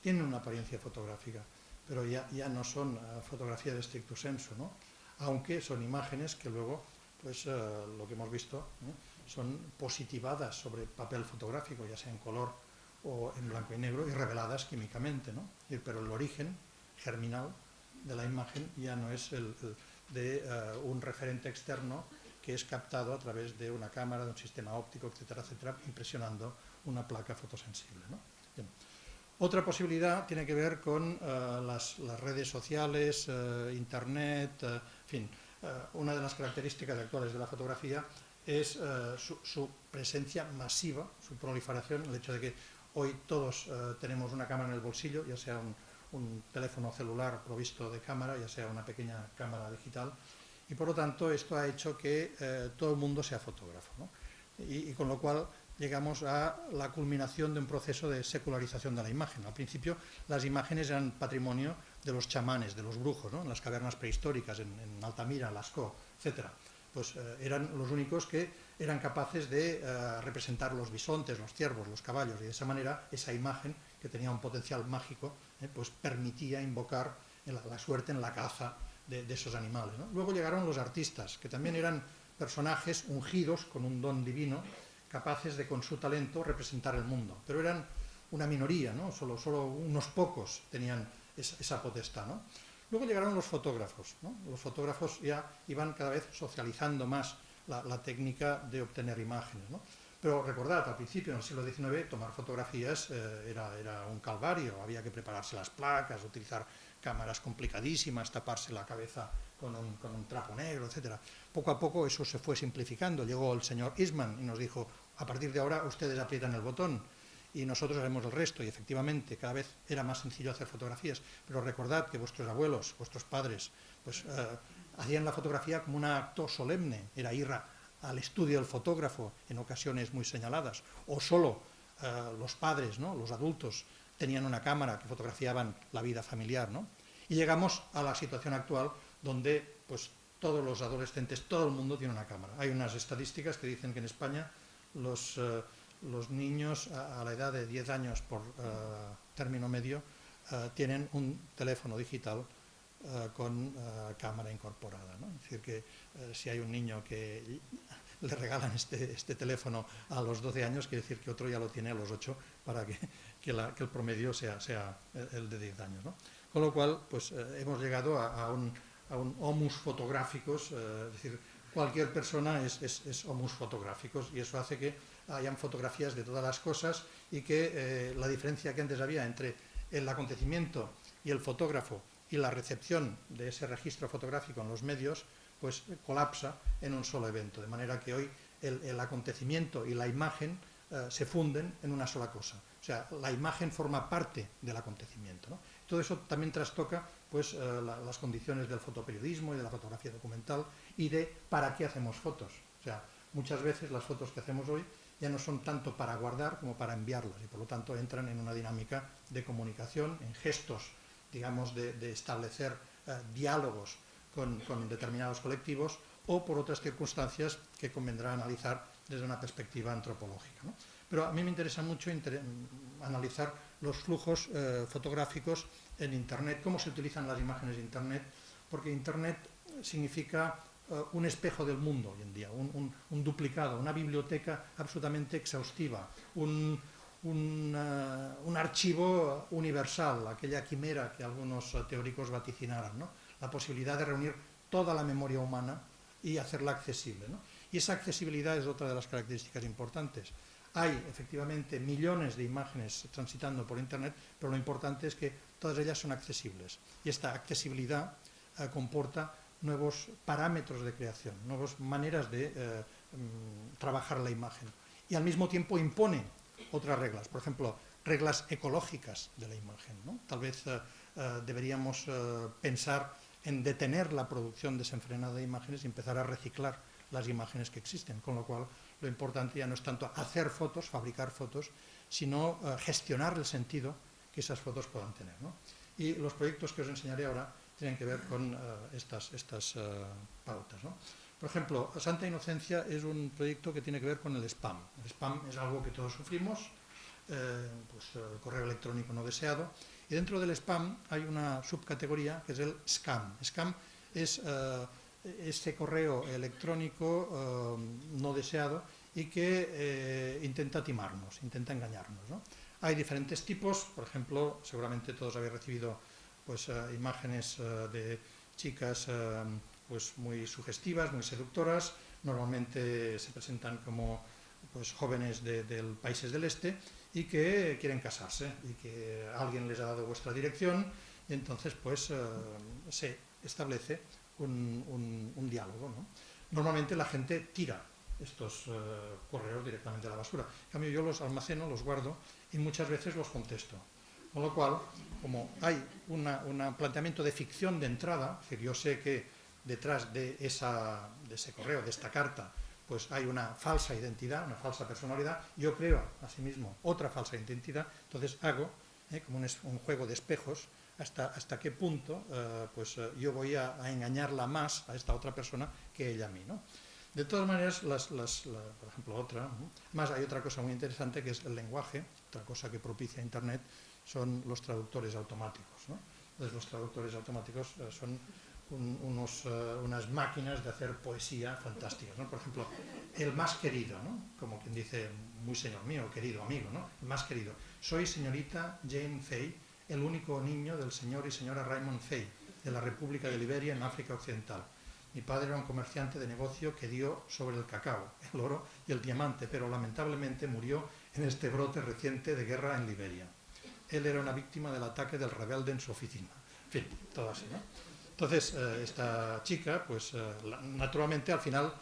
Speaker 1: Tienen una apariencia fotográfica, pero ya no son fotografía de stricto sensu, ¿no? Aunque son imágenes que luego, pues lo que hemos visto, son positivadas sobre papel fotográfico, ya sea en color o en blanco y negro, y reveladas químicamente, ¿no? Pero el origen germinal de la imagen ya no es el de un referente externo que es captado a través de una cámara, de un sistema óptico, etcétera, etcétera, impresionando una placa fotosensible, ¿no? Bien. Otra posibilidad tiene que ver con las redes sociales, internet, en fin. Una de las características actuales de la fotografía es su presencia masiva, su proliferación, el hecho de que hoy todos tenemos una cámara en el bolsillo, ya sea un teléfono celular provisto de cámara, ya sea una pequeña cámara digital, y por lo tanto esto ha hecho que todo el mundo sea fotógrafo, ¿no? Y con lo cual llegamos a la culminación de un proceso de secularización de la imagen. Al principio las imágenes eran patrimonio de los chamanes, de los brujos, ¿no? En las cavernas prehistóricas, en Altamira, en Lascaux, etc. Pues eran los únicos que eran capaces de representar los bisontes, los ciervos, los caballos, y de esa manera esa imagen, que tenía un potencial mágico, pues permitía invocar la suerte en la caza de esos animales, ¿no? Luego llegaron los artistas, que también eran personajes ungidos con un don divino, capaces de con su talento representar el mundo, pero eran una minoría, ¿no? Solo unos pocos tenían esa potestad, ¿no? Luego llegaron los fotógrafos, ¿no? Los fotógrafos ya iban cada vez socializando más la técnica de obtener imágenes, ¿no? Pero recordad, al principio, en el siglo XIX, tomar fotografías era un calvario, había que prepararse las placas, utilizar cámaras complicadísimas, taparse la cabeza con un trapo negro, etc. Poco a poco eso se fue simplificando. Llegó el señor Eastman y nos dijo, a partir de ahora ustedes aprietan el botón y nosotros haremos el resto. Y efectivamente, cada vez era más sencillo hacer fotografías. Pero recordad que vuestros abuelos, vuestros padres, pues hacían la fotografía como un acto solemne, era ir al estudio del fotógrafo en ocasiones muy señaladas, o solo los padres, ¿no? Los adultos, tenían una cámara que fotografiaban la vida familiar, ¿no? Y llegamos a la situación actual donde pues, todos los adolescentes, todo el mundo tiene una cámara. Hay unas estadísticas que dicen que en España los niños a la edad de 10 años por término medio tienen un teléfono digital con cámara incorporada, ¿no? Es decir, que si hay un niño que le regalan este teléfono a los 12 años, quiere decir que otro ya lo tiene a los 8 para que el promedio sea el de 10 años, ¿no? Con lo cual, pues hemos llegado a un homus fotográficos, es decir, cualquier persona es homus fotográficos, y eso hace que hayan fotografías de todas las cosas y que la diferencia que antes había entre el acontecimiento y el fotógrafo y la recepción de ese registro fotográfico en los medios, pues colapsa en un solo evento, de manera que hoy el acontecimiento y la imagen se funden en una sola cosa. O sea, la imagen forma parte del acontecimiento, ¿no? Todo eso también trastoca pues, las condiciones del fotoperiodismo y de la fotografía documental y de para qué hacemos fotos. O sea, muchas veces las fotos que hacemos hoy ya no son tanto para guardar como para enviarlas y por lo tanto entran en una dinámica de comunicación, en gestos, digamos, de establecer diálogos con determinados colectivos o por otras circunstancias que convendrá analizar desde una perspectiva antropológica, ¿no? Pero a mí me interesa mucho analizar los flujos fotográficos en Internet, cómo se utilizan las imágenes de Internet, porque Internet significa un espejo del mundo hoy en día, un duplicado, una biblioteca absolutamente exhaustiva, un archivo universal, aquella quimera que algunos teóricos vaticinaran, ¿no? La posibilidad de reunir toda la memoria humana y hacerla accesible, ¿no? Y esa accesibilidad es otra de las características importantes. Hay efectivamente millones de imágenes transitando por Internet, pero lo importante es que todas ellas son accesibles. Y esta accesibilidad comporta nuevos parámetros de creación, nuevas maneras de trabajar la imagen. Y al mismo tiempo impone otras reglas, por ejemplo, reglas ecológicas de la imagen, ¿no? Tal vez deberíamos pensar en detener la producción desenfrenada de imágenes y empezar a reciclar las imágenes que existen, con lo cual lo importante ya no es tanto hacer fotos, fabricar fotos, sino gestionar el sentido que esas fotos puedan tener, ¿no? Y los proyectos que os enseñaré ahora tienen que ver con estas pautas, ¿no? Por ejemplo, Santa Inocencia es un proyecto que tiene que ver con el spam. El spam es algo que todos sufrimos, pues el correo electrónico no deseado, y dentro del spam hay una subcategoría que es el scam. Scam es este correo electrónico no deseado y que intenta timarnos, intenta engañarnos, ¿no? Hay diferentes tipos, por ejemplo, seguramente todos habéis recibido pues, imágenes de chicas pues, muy sugestivas, muy seductoras, normalmente se presentan como pues, jóvenes de países del este y que quieren casarse y que alguien les ha dado vuestra dirección y entonces pues se establece un diálogo, ¿no? Normalmente la gente tira estos correos directamente a la basura. En cambio yo los almaceno, los guardo y muchas veces los contesto. Con lo cual, como hay un planteamiento de ficción de entrada, es decir, yo sé que detrás de ese correo, de esta carta, pues hay una falsa identidad, una falsa personalidad, yo creo asimismo otra falsa identidad, entonces hago como un juego de espejos hasta qué punto pues, yo voy a engañarla más a esta otra persona que ella a mí, ¿no? De todas maneras, por ejemplo, otra, ¿no? Más hay otra cosa muy interesante que es el lenguaje, otra cosa que propicia Internet son los traductores automáticos, ¿no? Entonces los traductores automáticos son unas máquinas de hacer poesía fantásticas, ¿no? Por ejemplo, el más querido, ¿no? Como quien dice, muy señor mío, querido amigo, ¿no? El más querido. Soy señorita Jane Fay, el único niño del señor y señora Raymond Fay. de la República de Liberia en África Occidental. Mi padre era un comerciante de negocio que dio sobre el cacao, el oro y el diamante, pero lamentablemente murió en este brote reciente de guerra en Liberia. Él era una víctima del ataque del rebelde en su oficina. En fin, todo así, ¿no? Entonces, esta chica, pues naturalmente al final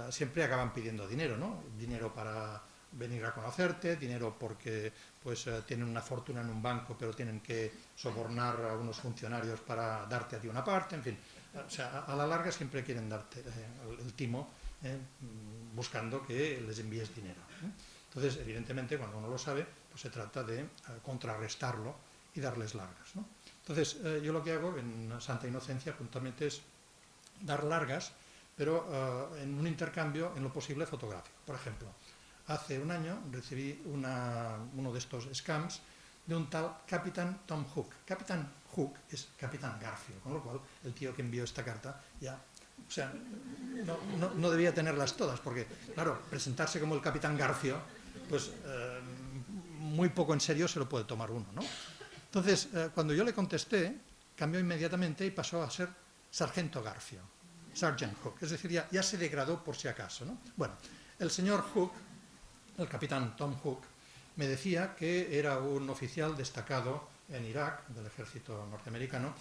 Speaker 1: siempre acaban pidiendo dinero, ¿no? Dinero para venir a conocerte, dinero porque pues tienen una fortuna en un banco, pero tienen que sobornar a unos funcionarios para darte a ti una parte, en fin. O sea, a la larga siempre quieren darte el timo, buscando que les envíes dinero. Entonces, evidentemente, cuando uno lo sabe, pues se trata de contrarrestarlo y darles largas, ¿no? Entonces, yo lo que hago en Santa Inocencia puntualmente es dar largas, pero en un intercambio en lo posible fotográfico. Por ejemplo, hace un año recibí uno de estos scams de un tal Capitán Tom Hook. Capitán Hook es Capitán Garfield, con lo cual el tío que envió esta carta ya, o sea, no debía tenerlas todas, porque, claro, presentarse como el Capitán Garfield, pues muy poco en serio se lo puede tomar uno, ¿no? Entonces, cuando yo le contesté, cambió inmediatamente y pasó a ser Sargento Garfield, Sergeant Hook, es decir, ya se degradó por si acaso, ¿no? Bueno, el señor Hook, el capitán Tom Hook, me decía que era un oficial destacado en Irak, del ejército norteamericano,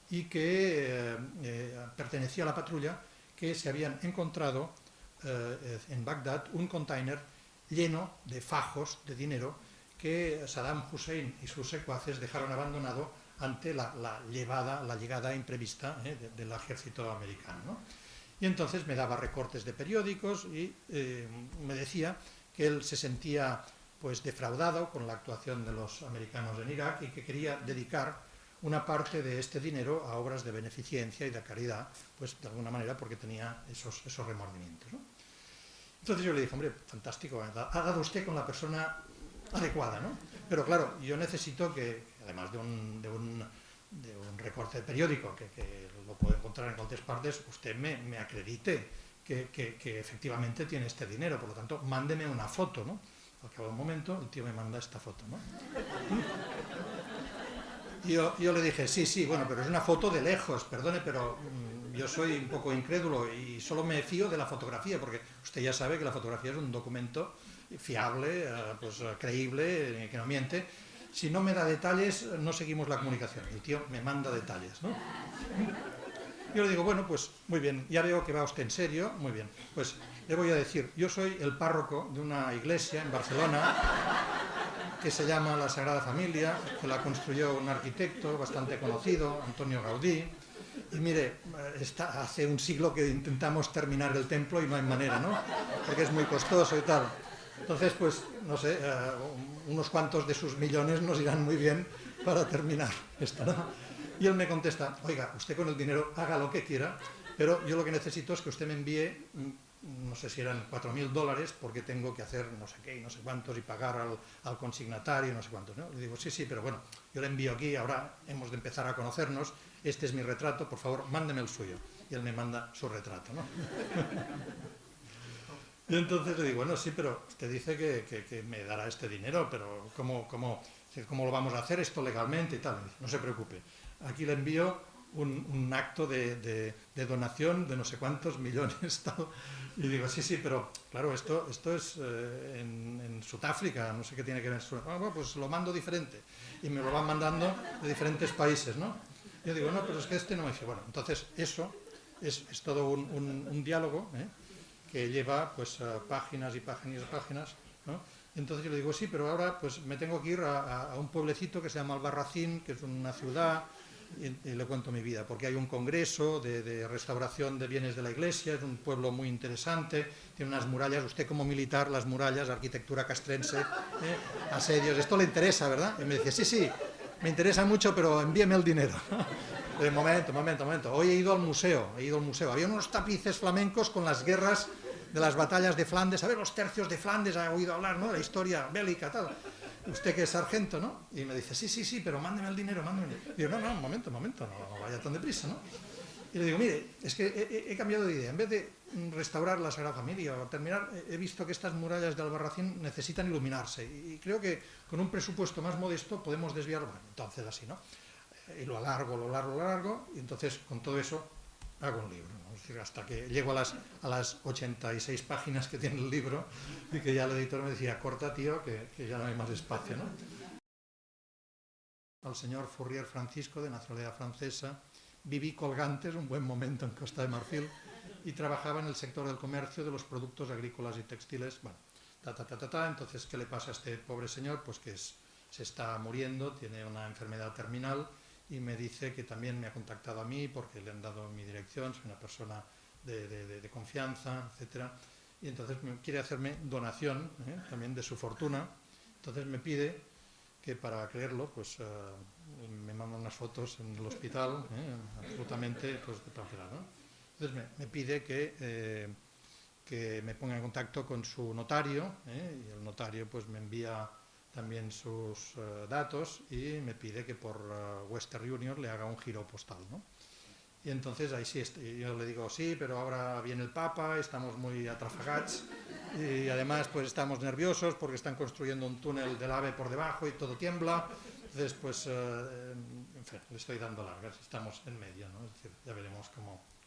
Speaker 1: y que pertenecía a la patrulla que se habían encontrado en Bagdad un container lleno de fajos de dinero que Saddam Hussein y sus secuaces dejaron abandonado ante la llegada imprevista del ejército americano, ¿no? Y entonces me daba recortes de periódicos y me decía que él se sentía pues defraudado con la actuación de los americanos en Irak y que quería dedicar una parte de este dinero a obras de beneficencia y de caridad, pues de alguna manera porque tenía esos remordimientos, ¿no? Entonces yo le dije, hombre, fantástico, ha dado usted con la persona adecuada, ¿no? Pero claro, yo necesito que, además de un recorte de periódico, que lo puedo encontrar en cualquier partes, usted me acredite que efectivamente tiene este dinero, por lo tanto, mándeme una foto, ¿no? Al cabo de un momento, el tío me manda esta foto, ¿no? Y yo le dije, sí, bueno, pero es una foto de lejos, perdone, pero yo soy un poco incrédulo y solo me fío de la fotografía, porque usted ya sabe que la fotografía es un documento fiable, pues creíble, que no miente. Si no me da detalles, no seguimos la comunicación. El tío me manda detalles, ¿no? Yo le digo, bueno, pues muy bien, ya veo que va usted en serio, muy bien. Pues le voy a decir, yo soy el párroco de una iglesia en Barcelona que se llama la Sagrada Familia, que la construyó un arquitecto bastante conocido, Antonio Gaudí. Y mire, hace un siglo que intentamos terminar el templo y no hay manera, ¿no? Porque es muy costoso y tal. Entonces, pues, no sé, unos cuantos de sus millones nos irán muy bien para terminar esto, ¿no? Y él me contesta, oiga, usted con el dinero haga lo que quiera, pero yo lo que necesito es que usted me envíe, no sé si eran $4.000, porque tengo que hacer no sé qué y no sé cuántos y pagar al consignatario, no sé cuántos, ¿no? Le digo, sí, pero bueno, yo le envío aquí, ahora hemos de empezar a conocernos, este es mi retrato, por favor, mándeme el suyo. Y él me manda su retrato, ¿no? Y entonces le digo, bueno, sí, pero usted dice que me dará este dinero, pero ¿cómo lo vamos a hacer esto legalmente y tal? Dice, no se preocupe, aquí le envío un acto de donación de no sé cuántos millones, tal. Y digo, sí, pero claro, esto es en Sudáfrica, no sé qué tiene que ver. Bueno, pues lo mando diferente. Y me lo van mandando de diferentes países, ¿no? Yo digo, no, pero es que este no me dice. Bueno, entonces eso es todo un diálogo, que lleva pues páginas y páginas, ¿no? Entonces yo le digo, sí, pero ahora pues me tengo que ir a un pueblecito que se llama Albarracín, que es una ciudad, y le cuento mi vida, porque hay un congreso de restauración de bienes de la iglesia, es un pueblo muy interesante, tiene unas murallas, usted como militar, las murallas, arquitectura castrense, asedios, esto le interesa, ¿verdad? Y me dice, sí, me interesa mucho, pero envíeme el dinero. Momento, hoy he ido al museo, había unos tapices flamencos con las guerras de las batallas de Flandes, a ver, los tercios de Flandes, ha oído hablar, ¿no?, de la historia bélica, tal. Usted que es sargento, ¿no? Y me dice, sí, pero mándeme el dinero, mándeme el dinero. Y digo, no, un momento, no vaya tan deprisa, ¿no? Y le digo, mire, es que he cambiado de idea, en vez de restaurar la Sagrada Familia o terminar, he visto que estas murallas de Albarracín necesitan iluminarse y creo que con un presupuesto más modesto podemos desviarlo. Bueno, entonces así, ¿no? y lo alargo, y entonces con todo eso hago un libro, ¿no? Es decir, hasta que llego a las 86 páginas que tiene el libro y que ya el editor me decía, corta tío, que ya no hay más espacio, ¿no? Al señor Fourier Francisco, de nacionalidad francesa, viví colgantes un buen momento en Costa de Marfil y trabajaba en el sector del comercio de los productos agrícolas y textiles. Bueno, entonces, ¿qué le pasa a este pobre señor? Pues que se está muriendo, tiene una enfermedad terminal y me dice que también me ha contactado a mí porque le han dado mi dirección, soy una persona de confianza, etcétera, y entonces quiere hacerme donación también de su fortuna. Entonces me pide que para creerlo, pues me manda unas fotos en el hospital, absolutamente pues, de pamplera, ¿no? Entonces me pide que me ponga en contacto con su notario, y el notario pues me envía también sus datos y me pide que por Western Union le haga un giro postal, ¿no? Y entonces ahí sí, yo le digo, sí, pero ahora viene el Papa, estamos muy atrafagats y además pues estamos nerviosos porque están construyendo un túnel del AVE por debajo y todo tiembla. Entonces pues, en fin, le estoy dando largas, estamos en medio, ¿no? Es decir, ya veremos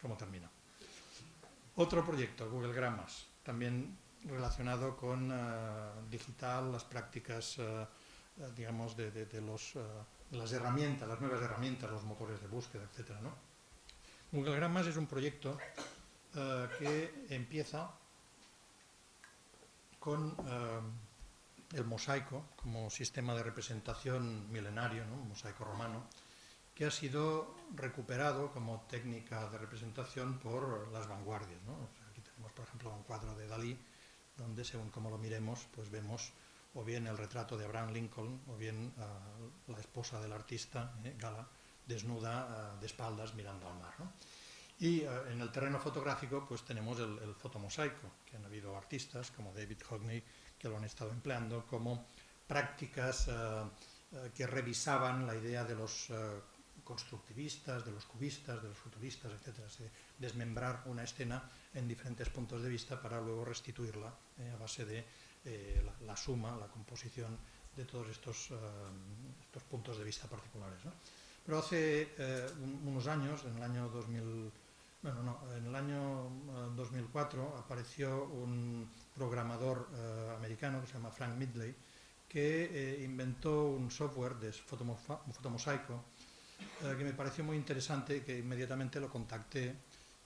Speaker 1: cómo termina. Otro proyecto, Google Grammas, también relacionado con digital, las prácticas, digamos, de las herramientas, las nuevas herramientas, los motores de búsqueda, etcétera, ¿no? Google Grammas es un proyecto que empieza con el mosaico como sistema de representación milenario, ¿no? Un mosaico romano, que ha sido recuperado como técnica de representación por las vanguardias, ¿no? O sea, aquí tenemos, por ejemplo, un cuadro de Dalí, donde, según como lo miremos, pues vemos o bien el retrato de Abraham Lincoln, o bien la esposa del artista, Gala, desnuda de espaldas mirando al mar, ¿no? Y en el terreno fotográfico pues tenemos el fotomosaico, que han habido artistas como David Hockney que lo han estado empleando como prácticas que revisaban la idea de los constructivistas, de los cubistas, de los futuristas, etc. Desmembrar una escena en diferentes puntos de vista para luego restituirla a base de la suma, la composición de todos estos puntos de vista particulares, ¿no? Pero hace unos años, en el año 2004 apareció un programador americano que se llama Frank Midley, que inventó un software de fotomosaico que me pareció muy interesante y que inmediatamente lo contacté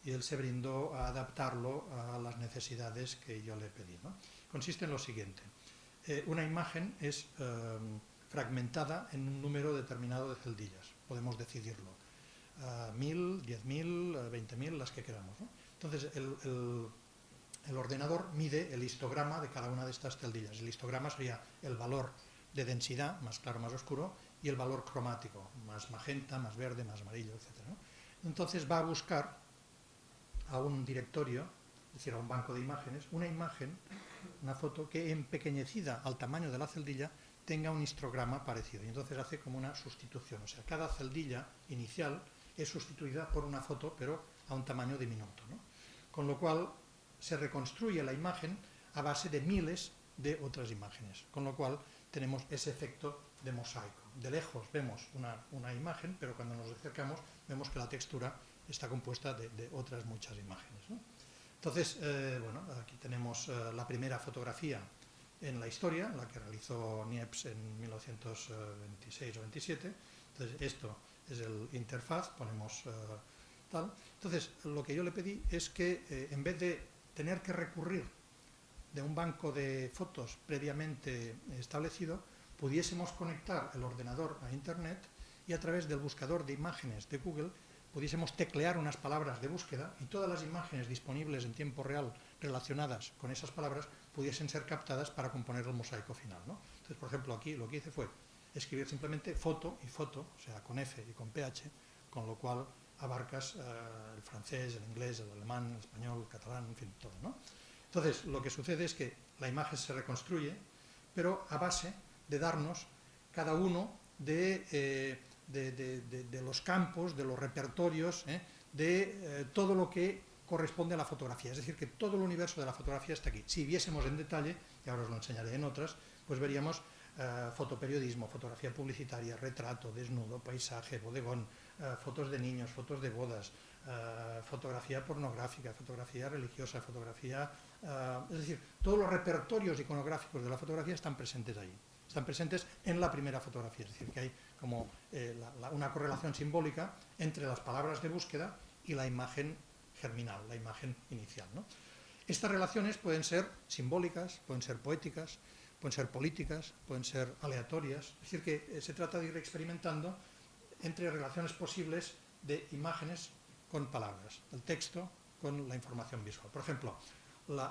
Speaker 1: y él se brindó a adaptarlo a las necesidades que yo le pedí, ¿no? Consiste en lo siguiente. Una imagen es fragmentada en un número determinado de celdillas, podemos decidirlo. 1000, 10.000, 20.000, las que queramos, ¿no? Entonces el ordenador mide el histograma de cada una de estas celdillas. El histograma sería el valor de densidad, más claro, más oscuro, y el valor cromático, más magenta, más verde, más amarillo, etc., ¿no? Entonces va a buscar a un directorio, es decir, a un banco de imágenes, una imagen, una foto que empequeñecida al tamaño de la celdilla tenga un histograma parecido. Y entonces hace como una sustitución. O sea, cada celdilla inicial es sustituida por una foto, pero a un tamaño diminuto, ¿no? Con lo cual se reconstruye la imagen a base de miles de otras imágenes. Con lo cual tenemos ese efecto de mosaico. De lejos vemos una imagen, pero cuando nos acercamos vemos que la textura está compuesta de otras muchas imágenes, ¿no? Entonces, bueno, aquí tenemos la primera fotografía en la historia, la que realizó Niepce en 1926 o 27. Entonces, esto es el interfaz, ponemos tal. Entonces, lo que yo le pedí es que en vez de tener que recurrir de un banco de fotos previamente establecido, pudiésemos conectar el ordenador a Internet y a través del buscador de imágenes de Google pudiésemos teclear unas palabras de búsqueda y todas las imágenes disponibles en tiempo real relacionadas con esas palabras pudiesen ser captadas para componer el mosaico final, ¿no? Entonces, por ejemplo, aquí lo que hice fue escribir simplemente foto y foto, o sea, con F y con PH, con lo cual abarcas el francés, el inglés, el alemán, el español, el catalán, en fin, todo, ¿no? Entonces, lo que sucede es que la imagen se reconstruye, pero a base de darnos cada uno de los campos, de los repertorios, de todo lo que corresponde a la fotografía. Es decir, que todo el universo de la fotografía está aquí. Si viésemos en detalle, y ahora os lo enseñaré en otras, pues veríamos fotoperiodismo, fotografía publicitaria, retrato, desnudo, paisaje, bodegón, fotos de niños, fotos de bodas, fotografía pornográfica, fotografía religiosa, fotografía... es decir, todos los repertorios iconográficos de la fotografía están presentes ahí. Están presentes en la primera fotografía, es decir, que hay como una correlación simbólica entre las palabras de búsqueda y la imagen germinal, la imagen inicial, ¿no? Estas relaciones pueden ser simbólicas, pueden ser poéticas, pueden ser políticas, pueden ser aleatorias, es decir, que se trata de ir experimentando entre relaciones posibles de imágenes con palabras, el texto con la información visual. Por ejemplo,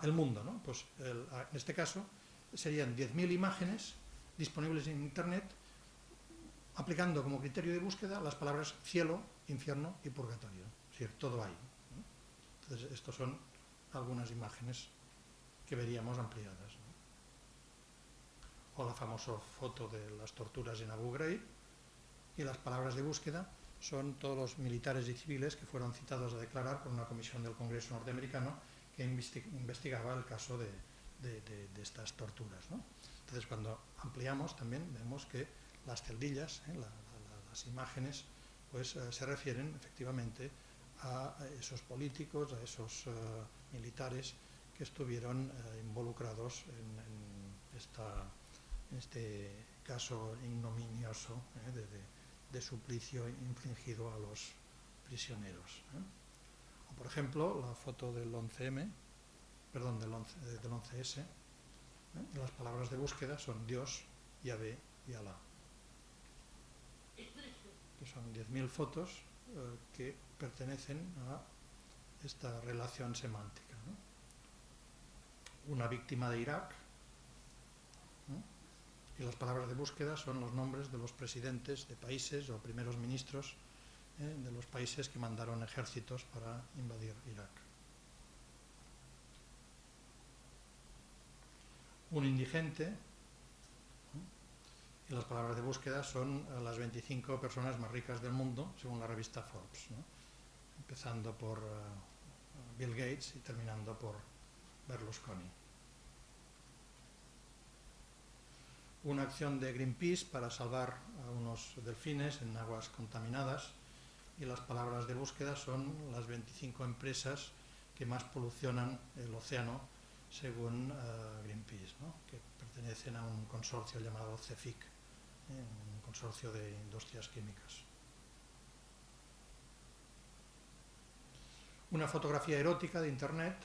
Speaker 1: el mundo, ¿no? Pues en este caso serían 10.000 imágenes disponibles en Internet aplicando como criterio de búsqueda las palabras cielo, infierno y purgatorio. Es decir, todo ahí, ¿no? Entonces, estos son algunas imágenes que veríamos ampliadas, ¿no? O la famosa foto de las torturas en Abu Ghraib, y las palabras de búsqueda son todos los militares y civiles que fueron citados a declarar por una comisión del Congreso norteamericano que investigaba el caso de estas torturas, ¿no? Entonces, cuando ampliamos también vemos que las celdillas, las imágenes, pues se refieren efectivamente a esos políticos, a esos militares que estuvieron involucrados en este caso ignominioso de suplicio infligido a los prisioneros, ¿eh? O, por ejemplo, la foto del 11M, perdón, del 11S, ¿eh? Las palabras de búsqueda son Dios, Yahvé y Alá, que son 10.000 fotos que pertenecen a esta relación semántica, ¿no? Una víctima de Irak, ¿no? Y las palabras de búsqueda son los nombres de los presidentes de países o primeros ministros de los países que mandaron ejércitos para invadir Irak. Un indigente, ¿no? Y las palabras de búsqueda son las 25 personas más ricas del mundo, según la revista Forbes, ¿no? Empezando por Bill Gates y terminando por Berlusconi. Una acción de Greenpeace para salvar a unos delfines en aguas contaminadas, y las palabras de búsqueda son las 25 empresas que más polucionan el océano según Greenpeace, ¿no? Que pertenecen a un consorcio llamado CEFIC, un consorcio de industrias químicas. Una fotografía erótica de Internet,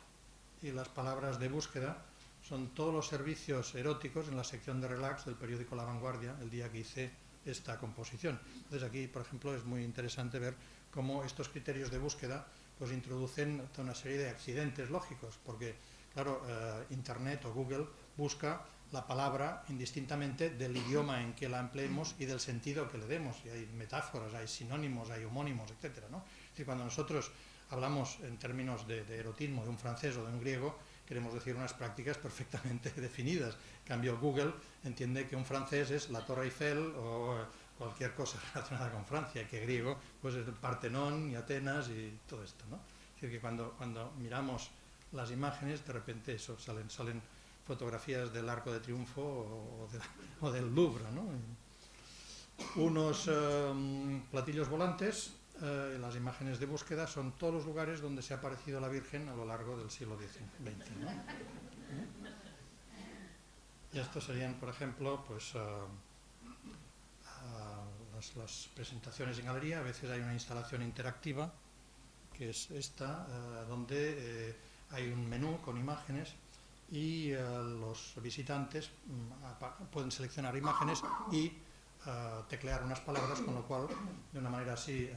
Speaker 1: y las palabras de búsqueda son todos los servicios eróticos en la sección de relax del periódico La Vanguardia el día que hice esta composición. Entonces aquí, por ejemplo, es muy interesante ver cómo estos criterios de búsqueda pues introducen toda una serie de accidentes lógicos, porque, claro, Internet o Google busca la palabra indistintamente del idioma en que la empleemos y del sentido que le demos. Y hay metáforas, hay sinónimos, hay homónimos, etc., ¿no? Es decir, cuando nosotros hablamos en términos de erotismo de un francés o de un griego, queremos decir unas prácticas perfectamente definidas. En cambio, Google entiende que un francés es la Torre Eiffel o cualquier cosa relacionada con Francia, y que griego pues es el Partenón y Atenas y todo esto, ¿no? Es decir, que cuando miramos las imágenes, de repente eso, salen fotografías del Arco de Triunfo o del Louvre, ¿no? Unos platillos volantes. Las imágenes de búsqueda son todos los lugares donde se ha aparecido la Virgen a lo largo del siglo XX, ¿no? Y estos serían, por ejemplo, pues las presentaciones en galería. A veces hay una instalación interactiva, que es esta, donde hay un menú con imágenes y los visitantes pueden seleccionar imágenes y teclear unas palabras, con lo cual, de una manera así,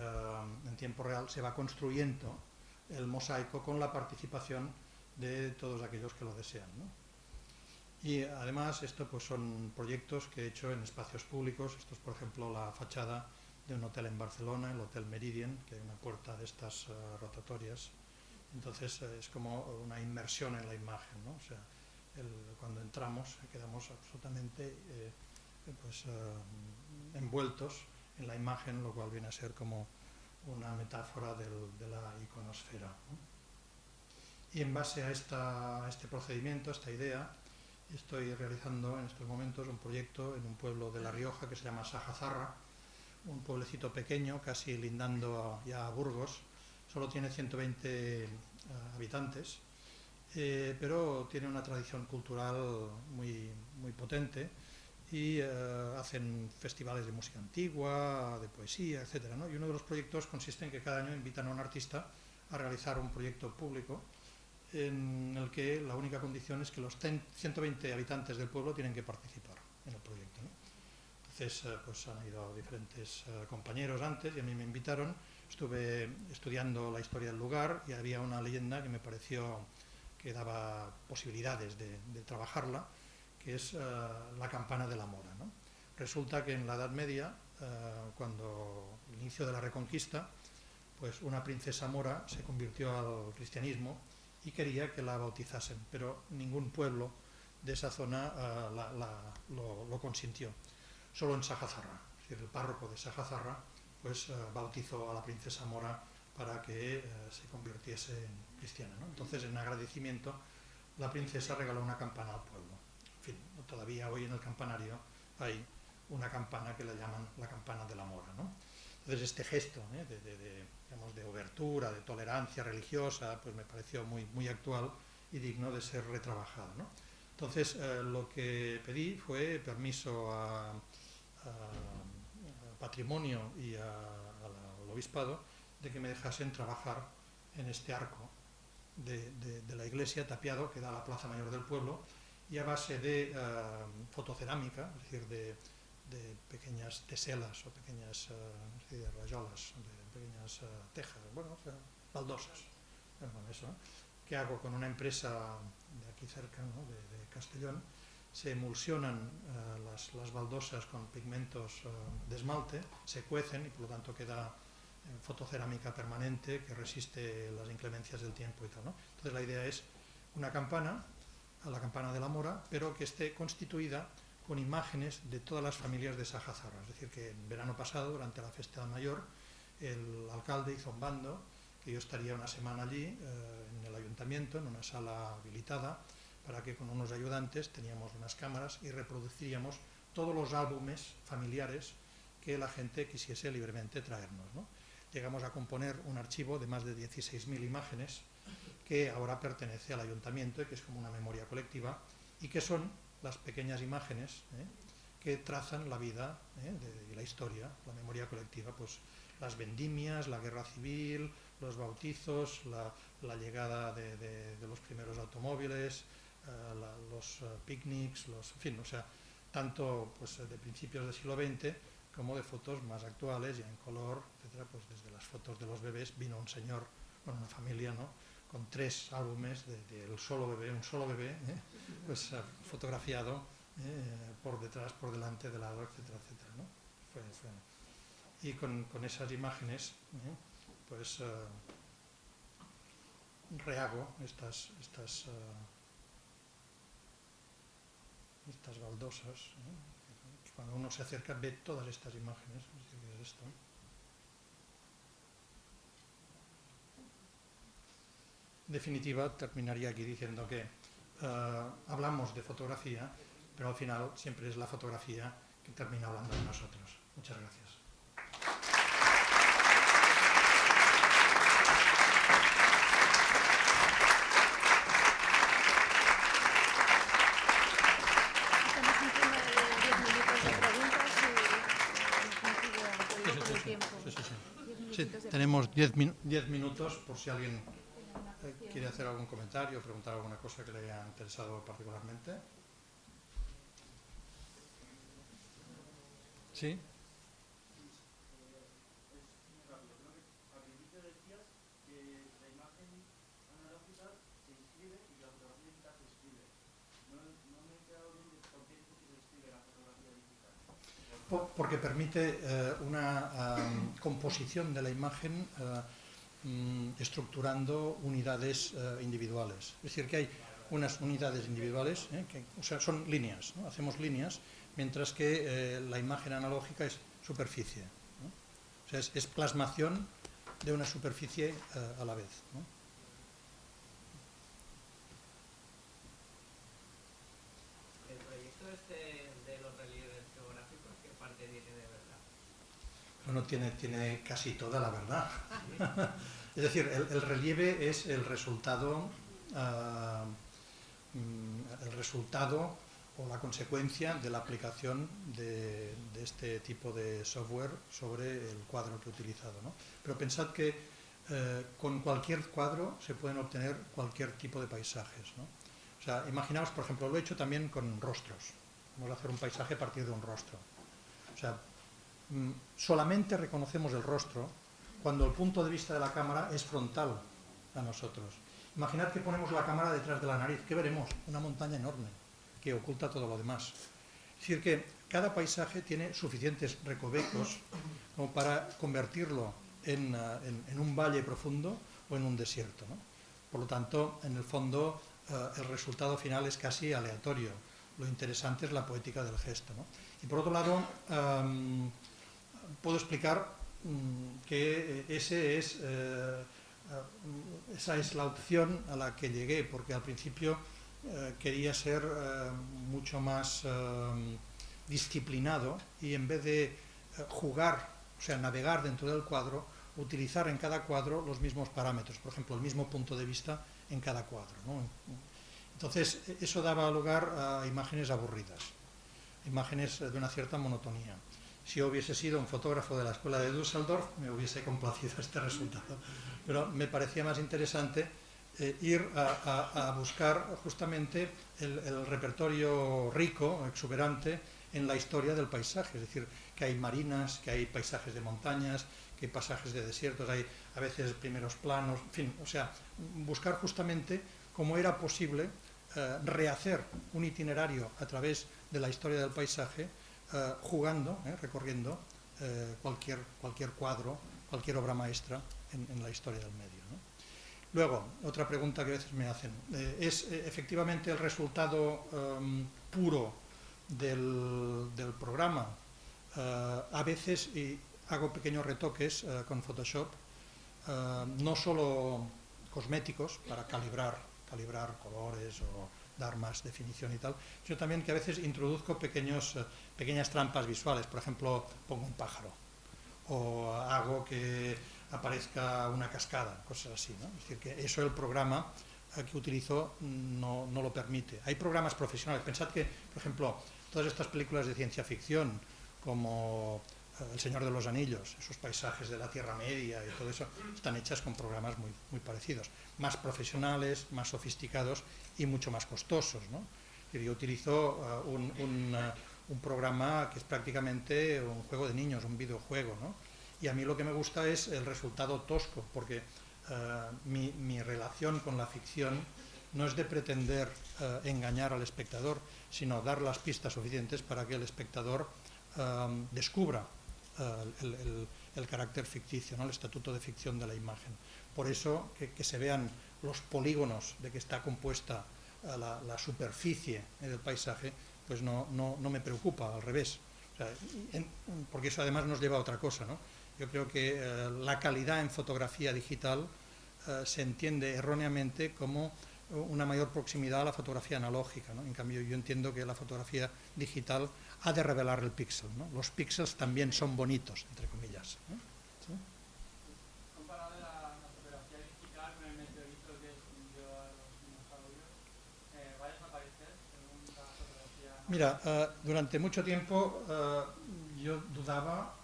Speaker 1: en tiempo real, se va construyendo el mosaico con la participación de todos aquellos que lo desean, ¿no? Y además, esto pues son proyectos que he hecho en espacios públicos. Esto es, por ejemplo, la fachada de un hotel en Barcelona, el Hotel Meridian, que hay una puerta de estas rotatorias. Entonces es como una inmersión en la imagen, ¿no? O sea, cuando entramos quedamos absolutamente envueltos en la imagen, lo cual viene a ser como una metáfora de la iconosfera, ¿no? Y en base a este procedimiento, esta idea, Estoy realizando en estos momentos un proyecto en un pueblo de La Rioja que se llama Sajazarra, un pueblecito pequeño, casi lindando ya a Burgos. Solo tiene 120 habitantes, pero tiene una tradición cultural muy potente y hacen festivales de música antigua, de poesía, etcétera, ¿no? Y uno de los proyectos consiste en que cada año invitan a un artista a realizar un proyecto público en el que la única condición es que los 120 habitantes del pueblo tienen que participar en el proyecto, ¿no? Entonces, pues han ido diferentes compañeros antes y a mí me invitaron. Estuve estudiando la historia del lugar y había una leyenda que me pareció que daba posibilidades de trabajarla, que es la campana de la Mora, ¿no? Resulta que en la Edad Media, cuando el inicio de la Reconquista, pues una princesa mora se convirtió al cristianismo y quería que la bautizasen, pero ningún pueblo de esa zona lo consintió. Solo en Sajazarra, es decir, el párroco de Sajazarra pues bautizó a la princesa mora para que se convirtiese en cristiana, ¿no? Entonces, en agradecimiento, la princesa regaló una campana al pueblo. En fin, todavía hoy en el campanario hay una campana que la llaman la campana de la Mora, ¿no? Entonces, este gesto digamos, de obertura, de tolerancia religiosa, pues me pareció muy actual y digno de ser retrabajado, ¿no? Entonces, lo que pedí fue permiso a Patrimonio y al Obispado de que me dejasen trabajar en este arco de la iglesia tapiado que da a la plaza mayor del pueblo, y a base de fotocerámica, es decir, de pequeñas teselas o pequeñas rayolas, de pequeñas tejas, bueno, o sea, baldosas, bueno, eso, que hago con una empresa de aquí cerca, ¿no? de Castellón. Se emulsionan las baldosas con pigmentos de esmalte, se cuecen y por lo tanto queda fotocerámica permanente que resiste las inclemencias del tiempo y tal, ¿no? Entonces la idea es una campana, la campana de la Mora, pero que esté constituida con imágenes de todas las familias de Sajazarra. Es decir, que en verano pasado, durante la Festa Mayor, el alcalde hizo un bando, que yo estaría una semana allí, en el ayuntamiento, en una sala habilitada, para que con unos ayudantes teníamos unas cámaras y reproduciríamos todos los álbumes familiares que la gente quisiese libremente traernos, ¿no? Llegamos a componer un archivo de más de 16.000 imágenes que ahora pertenece al ayuntamiento y que es como una memoria colectiva y que son las pequeñas imágenes que trazan la vida de la historia, la memoria colectiva, pues las vendimias, la guerra civil, los bautizos, la llegada de los primeros automóviles, los picnics, en fin, o sea, tanto pues, de principios del siglo XX como de fotos más actuales, ya en color, etcétera. Pues desde las fotos de los bebés vino un señor, bueno, una familia, ¿no?, con 3 álbumes un solo bebé, pues fotografiado por detrás, por delante, de lado, etcétera, etcétera, ¿no? Y con esas imágenes, pues rehago estas baldosas, cuando uno se acerca ve todas estas imágenes, es esto. En definitiva, terminaría aquí diciendo que hablamos de fotografía, pero al final siempre es la fotografía que termina hablando de nosotros. Muchas gracias. Sí, tenemos 10 minutos por si alguien quiere hacer algún comentario o preguntar alguna cosa que le haya interesado particularmente. ¿Sí?
Speaker 2: Al principio decías que la imagen analógica se inscribe y la fotografía digital se escribe. No me he quedado bien de por qué se escribe la fotografía digital.
Speaker 1: Porque permite una composición de la imagen estructurando unidades individuales. Es decir, que hay unas unidades individuales, o sea, son líneas, ¿no? Hacemos líneas, mientras que la imagen analógica es superficie, ¿no? O sea, es plasmación de una superficie a la vez, ¿no? no tiene casi toda la verdad. Es decir, el relieve es el resultado o la consecuencia de la aplicación de este tipo de software sobre el cuadro que he utilizado, ¿no? Pero pensad que con cualquier cuadro se pueden obtener cualquier tipo de paisajes, ¿no? O sea, imaginaos, por ejemplo, lo he hecho también con rostros. Vamos a hacer un paisaje a partir de un rostro. O sea, solamente reconocemos el rostro cuando el punto de vista de la cámara es frontal a nosotros. Imaginad que ponemos la cámara detrás de la nariz. ¿Qué veremos? Una montaña enorme que oculta todo lo demás. Es decir, que cada paisaje tiene suficientes recovecos como para convertirlo en un valle profundo o en un desierto, ¿no? Por lo tanto, en el fondo, el resultado final es casi aleatorio. Lo interesante es la poética del gesto, ¿no? Y por otro lado, puedo explicar que esa es la opción a la que llegué, porque al principio quería ser mucho más disciplinado y en vez de jugar, o sea, navegar dentro del cuadro, utilizar en cada cuadro los mismos parámetros, por ejemplo, el mismo punto de vista en cada cuadro, ¿no? Entonces, eso daba lugar a imágenes aburridas, imágenes de una cierta monotonía. Si yo hubiese sido un fotógrafo de la escuela de Düsseldorf, me hubiese complacido este resultado. Pero me parecía más interesante ir a buscar justamente el repertorio rico, exuberante, en la historia del paisaje. Es decir, que hay marinas, que hay paisajes de montañas, que hay pasajes de desiertos, hay a veces primeros planos, en fin, o sea, buscar justamente cómo era posible rehacer un itinerario a través de la historia del paisaje, jugando, recorriendo cualquier cuadro, cualquier obra maestra en la historia del medio, ¿no? Luego, otra pregunta que a veces me hacen, ¿es efectivamente el resultado puro del programa? A veces hago pequeños retoques con Photoshop, no solo cosméticos para calibrar colores o dar más definición y tal, sino también que a veces introduzco pequeñas trampas visuales. Por ejemplo, pongo un pájaro o hago que aparezca una cascada, cosas así, ¿no? Es decir, que eso el programa que utilizo no lo permite. Hay programas profesionales. Pensad que, por ejemplo, todas estas películas de ciencia ficción, como El Señor de los Anillos, esos paisajes de la Tierra Media y todo eso, están hechas con programas muy parecidos, más profesionales, más sofisticados y mucho más costosos, ¿no? Yo utilizo un programa que es prácticamente un juego de niños, un videojuego, ¿no? Y a mí lo que me gusta es el resultado tosco, porque mi relación con la ficción no es de pretender engañar al espectador, sino dar las pistas suficientes para que el espectador descubra el carácter ficticio, ¿no? El estatuto de ficción de la imagen. Por eso que se vean los polígonos de que está compuesta la superficie del paisaje, pues no me preocupa, al revés. O sea, porque eso además nos lleva a otra cosa, ¿no? Yo creo que la calidad en fotografía digital se entiende erróneamente como una mayor proximidad a la fotografía analógica, ¿no? En cambio, yo entiendo que la fotografía digital ha de revelar el píxel, ¿no? Los píxeles también son bonitos, entre comillas, ¿no? ¿Sí?
Speaker 2: Comparado la fotografía digital con el meteorito que hundió a los dinosaurios, ¿va a desaparecer según la fotografía?
Speaker 1: Mira, durante mucho tiempo yo dudaba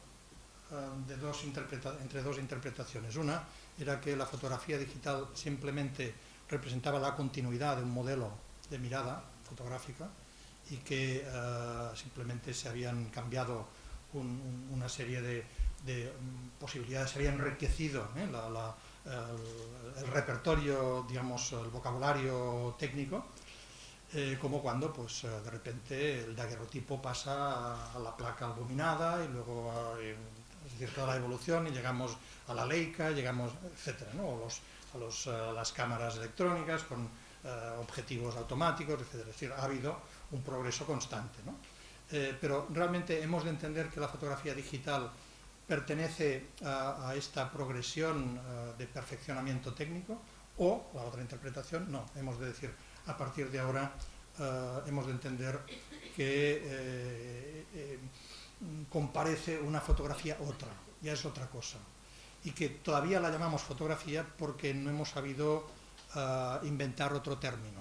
Speaker 1: entre dos interpretaciones. Una era que la fotografía digital simplemente representaba la continuidad de un modelo de mirada fotográfica y que simplemente se habían cambiado una serie de posibilidades, se había enriquecido el repertorio, digamos, el vocabulario técnico, como cuando pues de repente el daguerrotipo pasa a la placa albuminada y luego es decir, toda la evolución y llegamos a la Leica, llegamos, etcétera, ¿no? A las cámaras electrónicas con objetivos automáticos, etcétera. Es decir, ha habido un progreso constante, ¿no? Pero realmente hemos de entender que la fotografía digital pertenece a esta progresión de perfeccionamiento técnico, o la otra interpretación, no, hemos de decir, a partir de ahora hemos de entender que comparece una fotografía otra, ya es otra cosa. Y que todavía la llamamos fotografía porque no hemos sabido inventar otro término.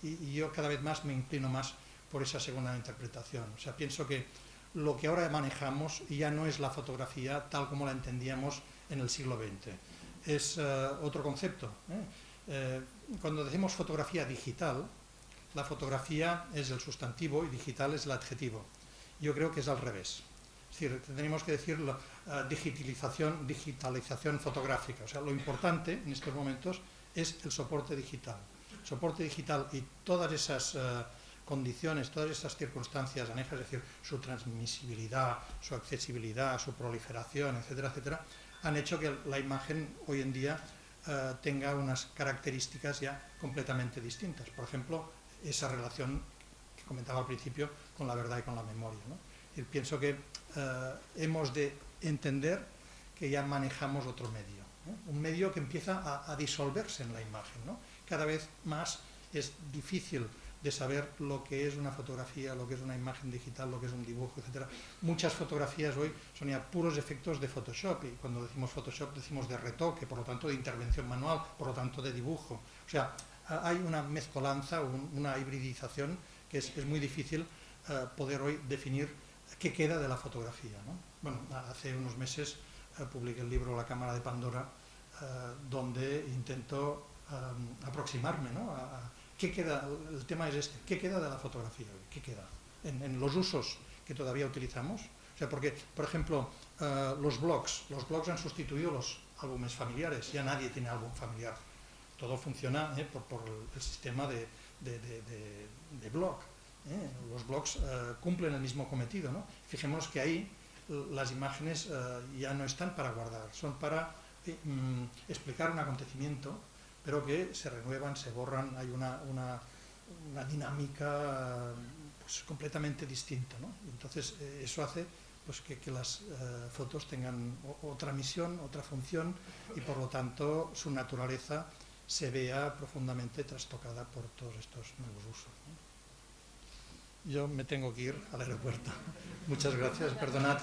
Speaker 1: Y yo cada vez más me inclino más por esa segunda interpretación. O sea, pienso que lo que ahora manejamos ya no es la fotografía tal como la entendíamos en el siglo XX. Es otro concepto. Cuando decimos fotografía digital, la fotografía es el sustantivo y digital es el adjetivo. Yo creo que es al revés. Es decir, tenemos que decir digitalización fotográfica. O sea, lo importante en estos momentos es el soporte digital. El soporte digital y todas esas condiciones, todas esas circunstancias anejas, es decir, su transmisibilidad, su accesibilidad, su proliferación, etcétera, etcétera, han hecho que la imagen hoy en día tenga unas características ya completamente distintas. Por ejemplo, esa relación que comentaba al principio con la verdad y con la memoria, ¿no? Y pienso que hemos de entender que ya manejamos otro medio, ¿eh? Un medio que empieza a disolverse en la imagen, ¿no? Cada vez más es difícil de saber lo que es una fotografía, lo que es una imagen digital, lo que es un dibujo, etc. Muchas fotografías hoy son ya puros efectos de Photoshop, y cuando decimos Photoshop decimos de retoque, por lo tanto de intervención manual, por lo tanto de dibujo. O sea, hay una mezcolanza, una hibridización que es muy difícil poder hoy definir qué queda de la fotografía, ¿no? Bueno, hace unos meses publiqué el libro La Cámara de Pandora, donde intento aproximarme, ¿no? ¿Qué queda? El tema es este: ¿qué queda de la fotografía hoy? ¿Qué queda en los usos que todavía utilizamos? O sea, porque, por ejemplo, los blogs han sustituido los álbumes familiares. Ya nadie tiene álbum familiar. Todo funciona por el sistema de blog. Los blogs cumplen el mismo cometido, ¿no? Fijémonos que ahí las imágenes ya no están para guardar, son para explicar un acontecimiento, pero que se renuevan, se borran, hay una dinámica pues, completamente distinta, ¿no? Entonces eso hace pues, que las fotos tengan otra misión, otra función, y por lo tanto su naturaleza se vea profundamente trastocada por todos estos nuevos usos, ¿no? Yo me tengo que ir al aeropuerto. Muchas gracias, perdonad.